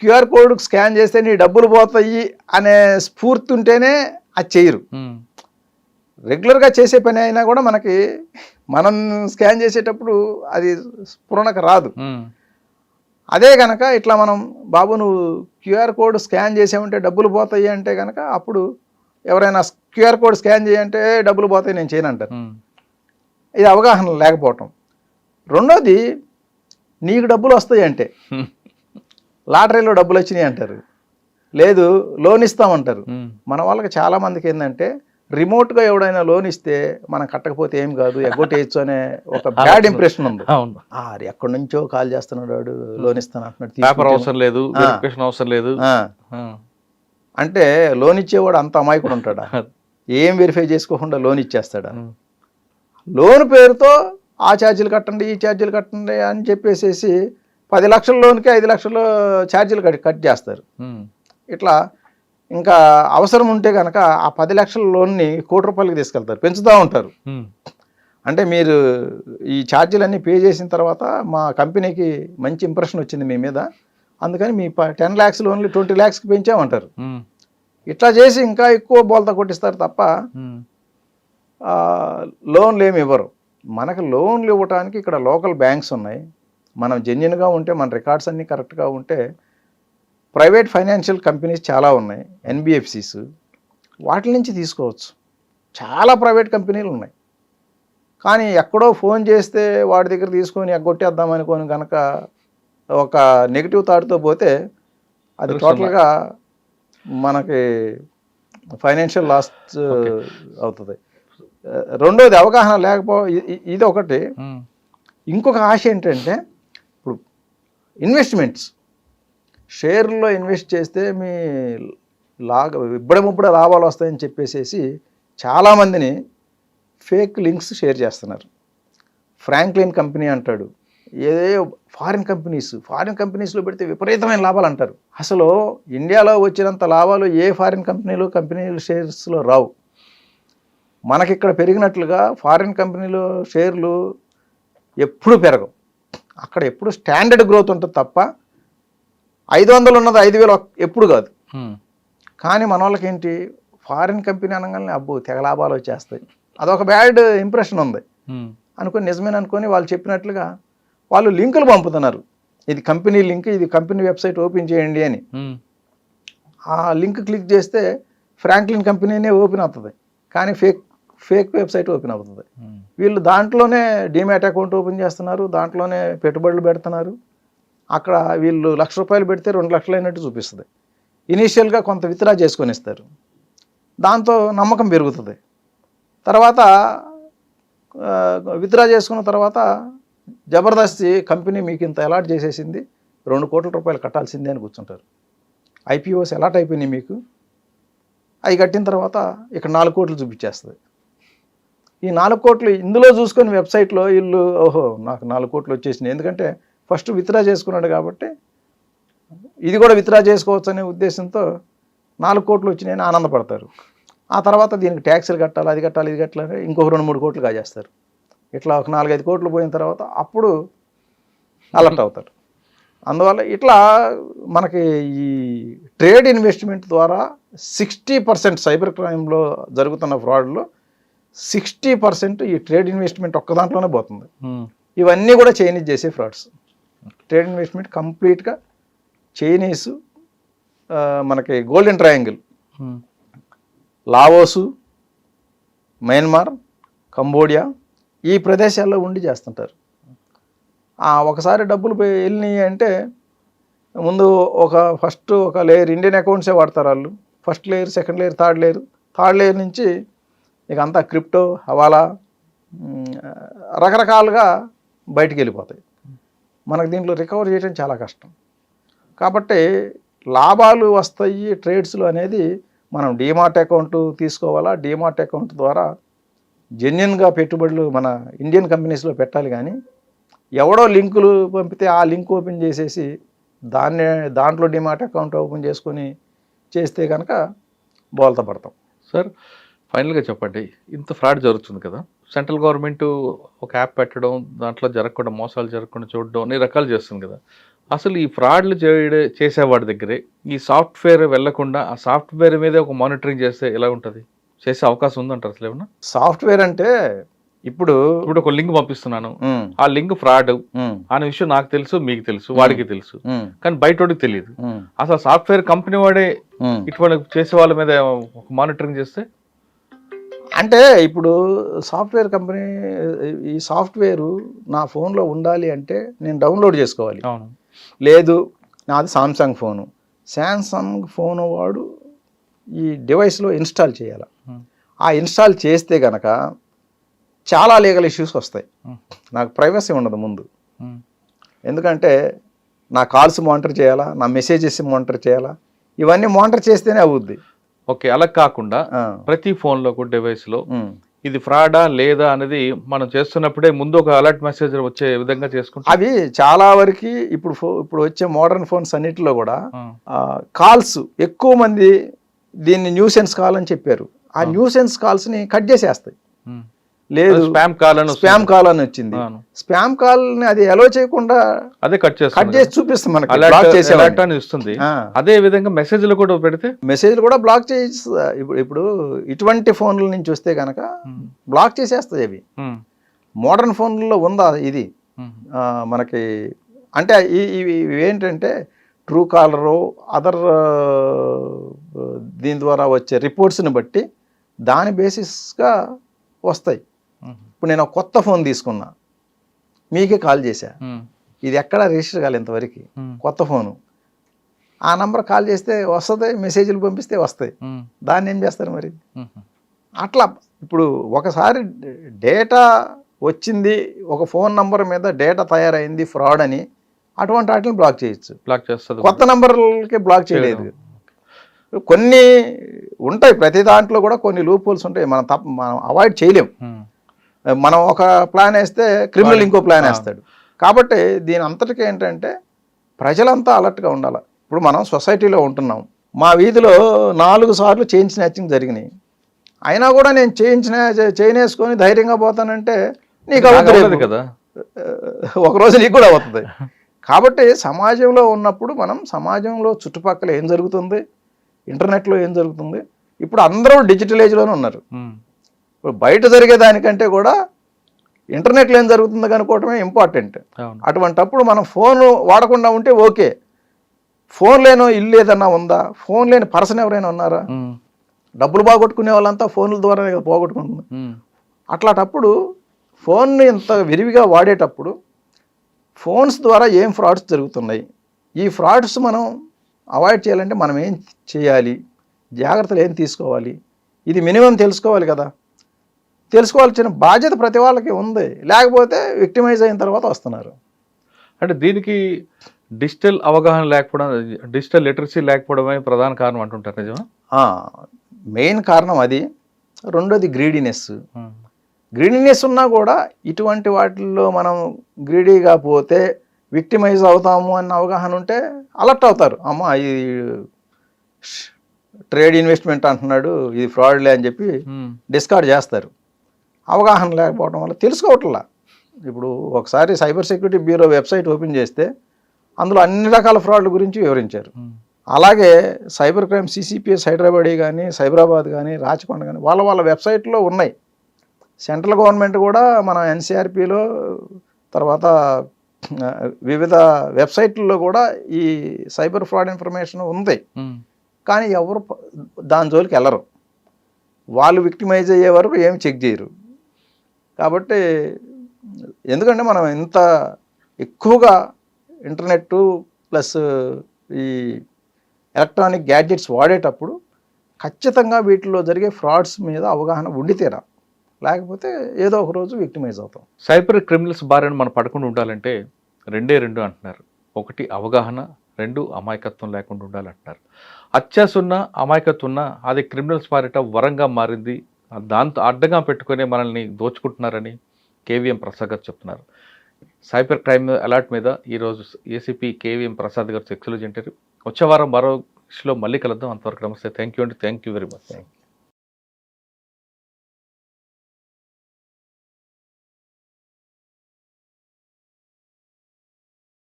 క్యూఆర్ కోడ్ స్కాన్ చేస్తే నీ డబ్బులు పోతాయి అనే స్ఫూర్తి ఉంటేనే అది చేయరు. రెగ్యులర్గా చేసే పని అయినా కూడా మనకి మనం స్కాన్ చేసేటప్పుడు అది స్ఫురణకు రాదు. అదే కనుక ఇట్లా మనం బాబు నువ్వు క్యూఆర్ కోడ్ స్కాన్ చేసామంటే డబ్బులు పోతాయి అంటే కనుక అప్పుడు ఎవరైనా క్యూఆర్ కోడ్ స్కాన్ చేయంటే డబ్బులు పోతాయి నేను చేయను అంటారు. ఇది అవగాహన లేకపోవటం. రెండోది నీకు డబ్బులు వస్తాయి అంటే లాటరీలో డబ్బులు వచ్చినాయి అంటారు, లేదు లోన్ ఇస్తామంటారు. మన వాళ్ళకి చాలామందికి ఏంటంటే రిమోట్గా ఎవడైనా లోన్ ఇస్తే మనం కట్టకపోతే ఏం కాదు ఎగ్గొట్టేయచ్చు అనే ఒక బ్యాడ్ ఇంప్రెషన్ ఉంది. ఎక్కడి నుంచో కాల్ చేస్తున్నాడు వాడు లోన్ ఇస్తాను అంటున్నాడు, పేపర్ అవసరం లేదు, వెరిఫికేషన్ అవసరం లేదు అంటే లోన్ ఇచ్చేవాడు అంత అమాయకుడు ఉంటాడా? ఏం వెరిఫై చేసుకోకుండా లోన్ ఇచ్చేస్తాడా? లోన్ పేరుతో ఆ ఛార్జీలు కట్టండి ఈ ఛార్జీలు కట్టండి అని చెప్పేసి 10 లక్షల లోన్కి 5 లక్షలు ఛార్జీలు కట్ చేస్తారు. ఇట్లా ఇంకా అవసరం ఉంటే కనుక ఆ 10 లక్షల లోన్ని ₹1,00,00,000 తీసుకెళ్తారు, పెంచుతూ ఉంటారు. అంటే మీరు ఈ ఛార్జీలన్నీ పే చేసిన తర్వాత మా కంపెనీకి మంచి ఇంప్రెషన్ వచ్చింది మీ మీద, అందుకని మీ 10 lakhs లోన్లు 20 lakhsకి పెంచామంటారు. ఇట్లా చేసి ఇంకా ఎక్కువ బోల్తా కొట్టిస్తారు తప్ప లోన్లు ఏమి ఇవ్వరు. మనకు లోన్లు ఇవ్వడానికి ఇక్కడ లోకల్ బ్యాంక్స్ ఉన్నాయి. మనం జెన్యున్గా ఉంటే మన రికార్డ్స్ అన్నీ కరెక్ట్గా ఉంటే ప్రైవేట్ ఫైనాన్షియల్ కంపెనీస్ చాలా ఉన్నాయి, ఎన్బిఎఫ్సిస్, వాటి నుంచి తీసుకోవచ్చు. చాలా ప్రైవేట్ కంపెనీలు ఉన్నాయి. కానీ ఎక్కడో ఫోన్ చేస్తే వాడి దగ్గర తీసుకొని ఎగ్గొట్టేద్దాం అనుకోని కనుక ఒక నెగిటివ్ థాట్తో పోతే అది టోటల్గా మనకి ఫైనాన్షియల్ లాస్ అవుతుంది. రెండోది అవగాహన ఇది ఒకటి. ఇంకొక ఆశ ఏంటంటే ఇప్పుడు ఇన్వెస్ట్మెంట్స్, షేర్లో ఇన్వెస్ట్ చేస్తే మీ ఇబ్బడముబ్బడ లాభాలు వస్తాయని చెప్పేసి చాలామందిని ఫేక్ లింక్స్ షేర్ చేస్తున్నారు. ఫ్రాంక్లిన్ కంపెనీ అంటాడు, ఏదో ఫారిన్ కంపెనీస్లో పెడితే విపరీతమైన లాభాలు అంటారు. అసలు ఇండియాలో వచ్చినంత లాభాలు ఏ ఫారిన్ కంపెనీలు షేర్స్లో రావు. మనకిక్కడ పెరిగినట్లుగా ఫారిన్ కంపెనీలో షేర్లు ఎప్పుడు పెరగవు. అక్కడ ఎప్పుడు స్టాండర్డ్ గ్రోత్ ఉంటుంది తప్ప 500 ఉన్నది 5,000 ఎప్పుడు కాదు. కానీ మన వాళ్ళకి ఏంటి, ఫారిన్ కంపెనీ అనగానే అబ్బో తెగ లాభాలు వచ్చేస్తాయి, అదొక బ్యాడ్ ఇంప్రెషన్ ఉంది అనుకొని నిజమేననుకొని వాళ్ళు చెప్పినట్లుగా వాళ్ళు లింకులు పంపుతున్నారు. ఇది కంపెనీ లింక్, ఇది కంపెనీ వెబ్సైట్ ఓపెన్ చేయండి అని. ఆ లింక్ క్లిక్ చేస్తే ఫ్రాంక్లిన్ కంపెనీనే ఓపెన్ అవుతుంది, కానీ ఫేక్ వెబ్సైట్ ఓపెన్ అవుతుంది. వీళ్ళు దాంట్లోనే డీమ్యాట్ అకౌంట్ ఓపెన్ చేస్తున్నారు, దాంట్లోనే పెట్టుబడులు పెడుతున్నారు. అక్కడ వీళ్ళు ₹1,00,000 పెడితే 2 లక్షలు అయినట్టు చూపిస్తుంది. ఇనీషియల్గా కొంత విత్డ్రా చేసుకొని ఇస్తారు, దాంతో నమ్మకం పెరుగుతుంది. తర్వాత విత్డ్రా చేసుకున్న తర్వాత జబర్దస్తి కంపెనీ మీకు ఇంత అలాట్ చేసేసింది, ₹2 కోట్ల కట్టాల్సిందే అని కూర్చుంటారు. ఐపీఓస్ అలాట్ అయిపోయినాయి మీకు, అవి కట్టిన తర్వాత ఇక్కడ 4 కోట్లు చూపించేస్తుంది. ఈ 4 కోట్లు ఇందులో చూసుకొని వెబ్సైట్లో వీళ్ళు ఓహో నాకు 4 కోట్లు వచ్చేసినాయి, ఎందుకంటే ఫస్ట్ విత్డ్రా చేసుకున్నాడు కాబట్టి ఇది కూడా విత్డ్రా చేసుకోవచ్చు అనే ఉద్దేశంతో 4 కోట్లు వచ్చినాయని ఆనందపడతారు. ఆ తర్వాత దీనికి ట్యాక్సులు కట్టాలి, అది కట్టాలి, ఇది కట్టాలి, ఇంకొక 2-3 కోట్లు కాజేస్తారు. ఇట్లా ఒక 4-5 కోట్లు పోయిన తర్వాత అప్పుడు అలర్ట్ అవుతారు. అందువల్ల ఇట్లా మనకి ఈ ట్రేడ్ ఇన్వెస్ట్మెంట్ ద్వారా 60% సైబర్ క్రైమ్లో జరుగుతున్న ఫ్రాడ్లో 60% ఈ ట్రేడ్ ఇన్వెస్ట్మెంట్ ఒక్క దాంట్లోనే పోతుంది. ఇవన్నీ కూడా చైనీస్ చేసే ఫ్రాడ్స్. ట్రేడ్ ఇన్వెస్ట్మెంట్ కంప్లీట్గా చైనీస్, మనకి golden triangle, Laos, Myanmar, Cambodia ఈ ప్రదేశాల్లో ఉండి చేస్తుంటారు. ఒకసారి డబ్బులు వెళ్ళినాయి అంటే ముందు ఫస్ట్ ఒక లేయర్ ఇండియన్ అకౌంట్సే వాడతారు వాళ్ళు. First layer, second layer, third layer నుంచి ఇక అంతా క్రిప్టో, హవాలా రకరకాలుగా బయటికి వెళ్ళిపోతాయి. మనకు దీంట్లో రికవర్ చేయడం చాలా కష్టం. కాబట్టి లాభాలు వస్తాయి ట్రేడ్స్లో అనేది మనం డీమార్ట్ అకౌంట్ తీసుకోవాలా. డీమార్ట్ అకౌంట్ ద్వారా జెన్యున్గా పెట్టుబడులు మన ఇండియన్ కంపెనీస్లో పెట్టాలి. కానీ ఎవడో లింకులు పంపితే ఆ లింక్ ఓపెన్ చేసేసి దాంట్లో డీమార్ట్ అకౌంట్ ఓపెన్ చేసుకొని చేస్తే కనుక బోల్తా పడతాం. సార్, ఫైనల్గా చెప్పండి, ఇంత ఫ్రాడ్ జరుగుతుంది కదా, సెంట్రల్ గవర్నమెంట్ ఒక యాప్ పెట్టడం, దాంట్లో జరగకుండా, మోసాలు జరగకుండా చూడడం, అన్ని రకాలు చేస్తుంది కదా. అసలు ఈ ఫ్రాడ్లు చేసేవాడి దగ్గరే ఈ సాఫ్ట్వేర్ వెళ్లకుండా ఆ సాఫ్ట్వేర్ మీదే ఒక మానిటరింగ్ చేస్తే ఎలా ఉంటుంది? చేసే అవకాశం ఉందంటారు అసలు ఏమన్నా? సాఫ్ట్వేర్ అంటే ఇప్పుడు ఒక లింక్ పంపిస్తున్నాను, ఆ లింక్ ఫ్రాడ్ అనే విషయం నాకు తెలుసు, మీకు తెలుసు, వాడికి తెలుసు, కానీ బయటోడికి తెలియదు. అసలు సాఫ్ట్వేర్ కంపెనీ వాడే ఇటువంటి చేసే వాళ్ళ మీద ఒక మానిటరింగ్ చేస్తే అంటే ఇప్పుడు సాఫ్ట్వేర్ కంపెనీ ఈ సాఫ్ట్వేరు నా ఫోన్లో ఉండాలి అంటే నేను డౌన్లోడ్ చేసుకోవాలి. అవును. లేదు నాది సామ్సంగ్ ఫోను, శాంసంగ్ ఫోను వాడు ఈ డివైస్లో ఇన్స్టాల్ చేయాలి. ఆ ఇన్స్టాల్ చేస్తే కనుక చాలా లీగల్ ఇష్యూస్ వస్తాయి. నాకు ప్రైవసీ ఉండదు ముందు. ఎందుకంటే నా కాల్స్ మానిటర్ చేయాలా, నా మెసేజెస్ మానిటర్ చేయాలా, ఇవన్నీ మానిటర్ చేస్తేనే అవుద్ది. ఓకే, అలా కాకుండా ప్రతి ఫోన్లో కూడా డివైస్లో ఇది ఫ్రాడా లేదా అనేది మనం చేస్తున్నప్పుడే ముందు ఒక అలర్ట్ మెసేజ్ వచ్చే విధంగా చేసుకుంటాం. అవి చాలా వరకు ఇప్పుడు వచ్చే మోడర్న్ ఫోన్స్ అన్నిటిలో కూడా కాల్స్ ఎక్కువ మంది దీన్ని న్యూసెన్స్ కాల్ అని చెప్పారు. ఆ న్యూసెన్స్ కాల్స్ని కట్ చేసేస్తాయి. లేదు స్పామ్ కాల్ అని వచ్చింది. స్పామ్ కాల్ ని అది అలో చేయకుండా అదే కట్ చేసి చూపిస్తుంది మనకి, ఇస్తుంది. అదే విధంగా మెసేజ్లు కూడా పెడితే మెసేజ్లు కూడా బ్లాక్ చేసి ఇప్పుడు ఇటువంటి ఫోన్ల నుంచి వస్తే కనుక బ్లాక్ చేసేస్తాయి అవి. మోడర్న్ ఫోన్లలో ఉందా ఇది మనకి? అంటే ఇవి ఏంటంటే ట్రూ కాలరు, అదర్ దీని ద్వారా వచ్చే రిపోర్ట్స్ని బట్టి దాని బేసిస్గా వస్తాయి. ఇప్పుడు నేను ఒక కొత్త ఫోన్ తీసుకున్నా, మీకే కాల్ చేశా, ఇది ఎక్కడ రిజిస్టర్ కాలేదు ఇంతవరకు, కొత్త ఫోను. ఆ నంబర్ కాల్ చేస్తే వస్తుంది, మెసేజ్లు పంపిస్తే వస్తాయి. దాన్ని ఏం చేస్తారు మరి? అట్లా ఇప్పుడు ఒకసారి డేటా వచ్చింది, ఒక ఫోన్ నంబర్ మీద డేటా తయారైంది ఫ్రాడ్ అని, అటువంటి వాటిని బ్లాక్ చేయొచ్చు. బ్లాక్ చేస్తుంది. కొత్త నంబర్లకి బ్లాక్ చేయలేదు. కొన్ని ఉంటాయి, ప్రతి దాంట్లో కూడా కొన్ని లూప్ హోల్స్ ఉంటాయి, మనం అవాయిడ్ చేయలేం. మనం ఒక ప్లాన్ వేస్తే క్రిమినల్ ఇంకో ప్లాన్ వేస్తాడు. కాబట్టి దీని అంతటికీ ఏంటంటే ప్రజలంతా అలర్ట్గా ఉండాలి. ఇప్పుడు మనం సొసైటీలో ఉంటున్నాం, మా వీధిలో 4 సార్లు చైన్ స్నాచింగ్ జరిగినాయి, అయినా కూడా నేను చైన్ వేసుకొని ధైర్యంగా పోతానంటే నీకు అవుతుంది కదా, ఒకరోజు నీకు కూడా అవుతుంది. కాబట్టి సమాజంలో ఉన్నప్పుడు మనం సమాజంలో చుట్టుపక్కల ఏం జరుగుతుంది, ఇంటర్నెట్లో ఏం జరుగుతుంది, ఇప్పుడు అందరూ డిజిటల్ ఏజ్లోనే ఉన్నారు. ఇప్పుడు బయట జరిగేదానికంటే కూడా ఇంటర్నెట్లో ఏం జరుగుతుందో కనుక్కోవటమే ఇంపార్టెంట్. అటువంటప్పుడు మనం ఫోన్ వాడకుండా ఉంటే ఓకే. ఫోన్ లేనో ఇల్లు ఏదన్నా ఉందా, ఫోన్ లేని పర్సన్ ఎవరైనా ఉన్నారా? డబ్బులు పోగొట్టుకునే వాళ్ళంతా ఫోన్ల ద్వారా పోగొట్టుకుంటుంది. అట్లాంటప్పుడు ఫోన్ని ఇంత విరివిగా వాడేటప్పుడు ఫోన్స్ ద్వారా ఏం ఫ్రాడ్స్ జరుగుతున్నాయి, ఈ ఫ్రాడ్స్ మనం అవాయిడ్ చేయాలంటే మనం ఏం చేయాలి, జాగ్రత్తలు ఏం తీసుకోవాలి, ఇది మినిమం తెలుసుకోవాలి కదా. తెలుసుకోవాల్సిన బాధ్యత ప్రతి వాళ్ళకి ఉంది, లేకపోతే విక్టిమైజ్ అయిన తర్వాత వస్తున్నారు. అంటే దీనికి డిజిటల్ అవగాహన లేకపోవడం, డిజిటల్ లిటరసీ లేకపోవడమే ప్రధాన కారణం అంటుంటారు, నిజమా? మెయిన్ కారణం అది. రెండోది గ్రీడీనెస్. గ్రీడీనెస్ ఉన్నా కూడా ఇటువంటి వాటిల్లో మనం గ్రీడీగా పోతే విక్టిమైజ్ అవుతాము అన్న అవగాహన ఉంటే అలర్ట్ అవుతారు. అమ్మ ఇది ట్రేడ్ ఇన్వెస్ట్మెంట్ అంటున్నాడు, ఇది ఫ్రాడ్లే అని చెప్పి డిస్కార్డ్ చేస్తారు. అవగాహన లేకపోవడం వల్ల తెలుసుకోవట్లా. ఇప్పుడు ఒకసారి cyber security bureau website open చేస్తే అందులో అన్ని రకాల ఫ్రాడ్ల గురించి వివరించారు. అలాగే సైబర్ క్రైమ్ సిసిపిఎస్ హైదరాబాద్ కానీ, సైబరాబాద్ కానీ, రాచకొండ కానీ వాళ్ళ వెబ్సైట్లో ఉన్నాయి. సెంట్రల్ గవర్నమెంట్ కూడా మన ఎన్సిఆర్పిలో తర్వాత వివిధ వెబ్సైట్లలో కూడా ఈ సైబర్ ఫ్రాడ్ ఇన్ఫర్మేషన్ ఉంది. కానీ ఎవరు దాని జోలికి వెళ్ళరు. వాళ్ళు విక్టిమైజ్ అయ్యే వరకు ఏమి చెక్ చేయరు. కాబట్టి ఎందుకంటే మనం ఇంత ఎక్కువగా ఇంటర్నెట్ ప్లస్ ఈ ఎలక్ట్రానిక్ గ్యాడ్జెట్స్ వాడేటప్పుడు ఖచ్చితంగా వీటిలో జరిగే ఫ్రాడ్స్ మీద అవగాహన ఉండితేరా, లేకపోతే ఏదో ఒక రోజు విక్టిమైజ్ అవుతాం. సైబర్ క్రిమినల్స్ బారిన మనం పడకుండా ఉండాలంటే రెండు అంటున్నారు. ఒకటి అవగాహన, రెండు అమాయకత్వం లేకుండా ఉండాలంటున్నారు. అత్యాశ ఉన్న, అమాయకత్వం ఉన్న అది క్రిమినల్స్ బారిట వరంగా మారింది. దాంతో అడ్డంగా పెట్టుకుని మనల్ని దోచుకుంటున్నారని కేవీఎం ప్రసాద్ గారు చెప్తున్నారు. సైబర్ క్రైమ్ అలర్ట్ మీద ఈరోజు ఏసీపీ కేవీఎం ప్రసాద్ గారు ఎక్స్క్లూజివ్ ఇంటర్వ్యూ. వచ్చే వారం మరో ఇష్యూలో మళ్ళీ కలుద్దాం. అంతవరకు నమస్తే. Thank you very much.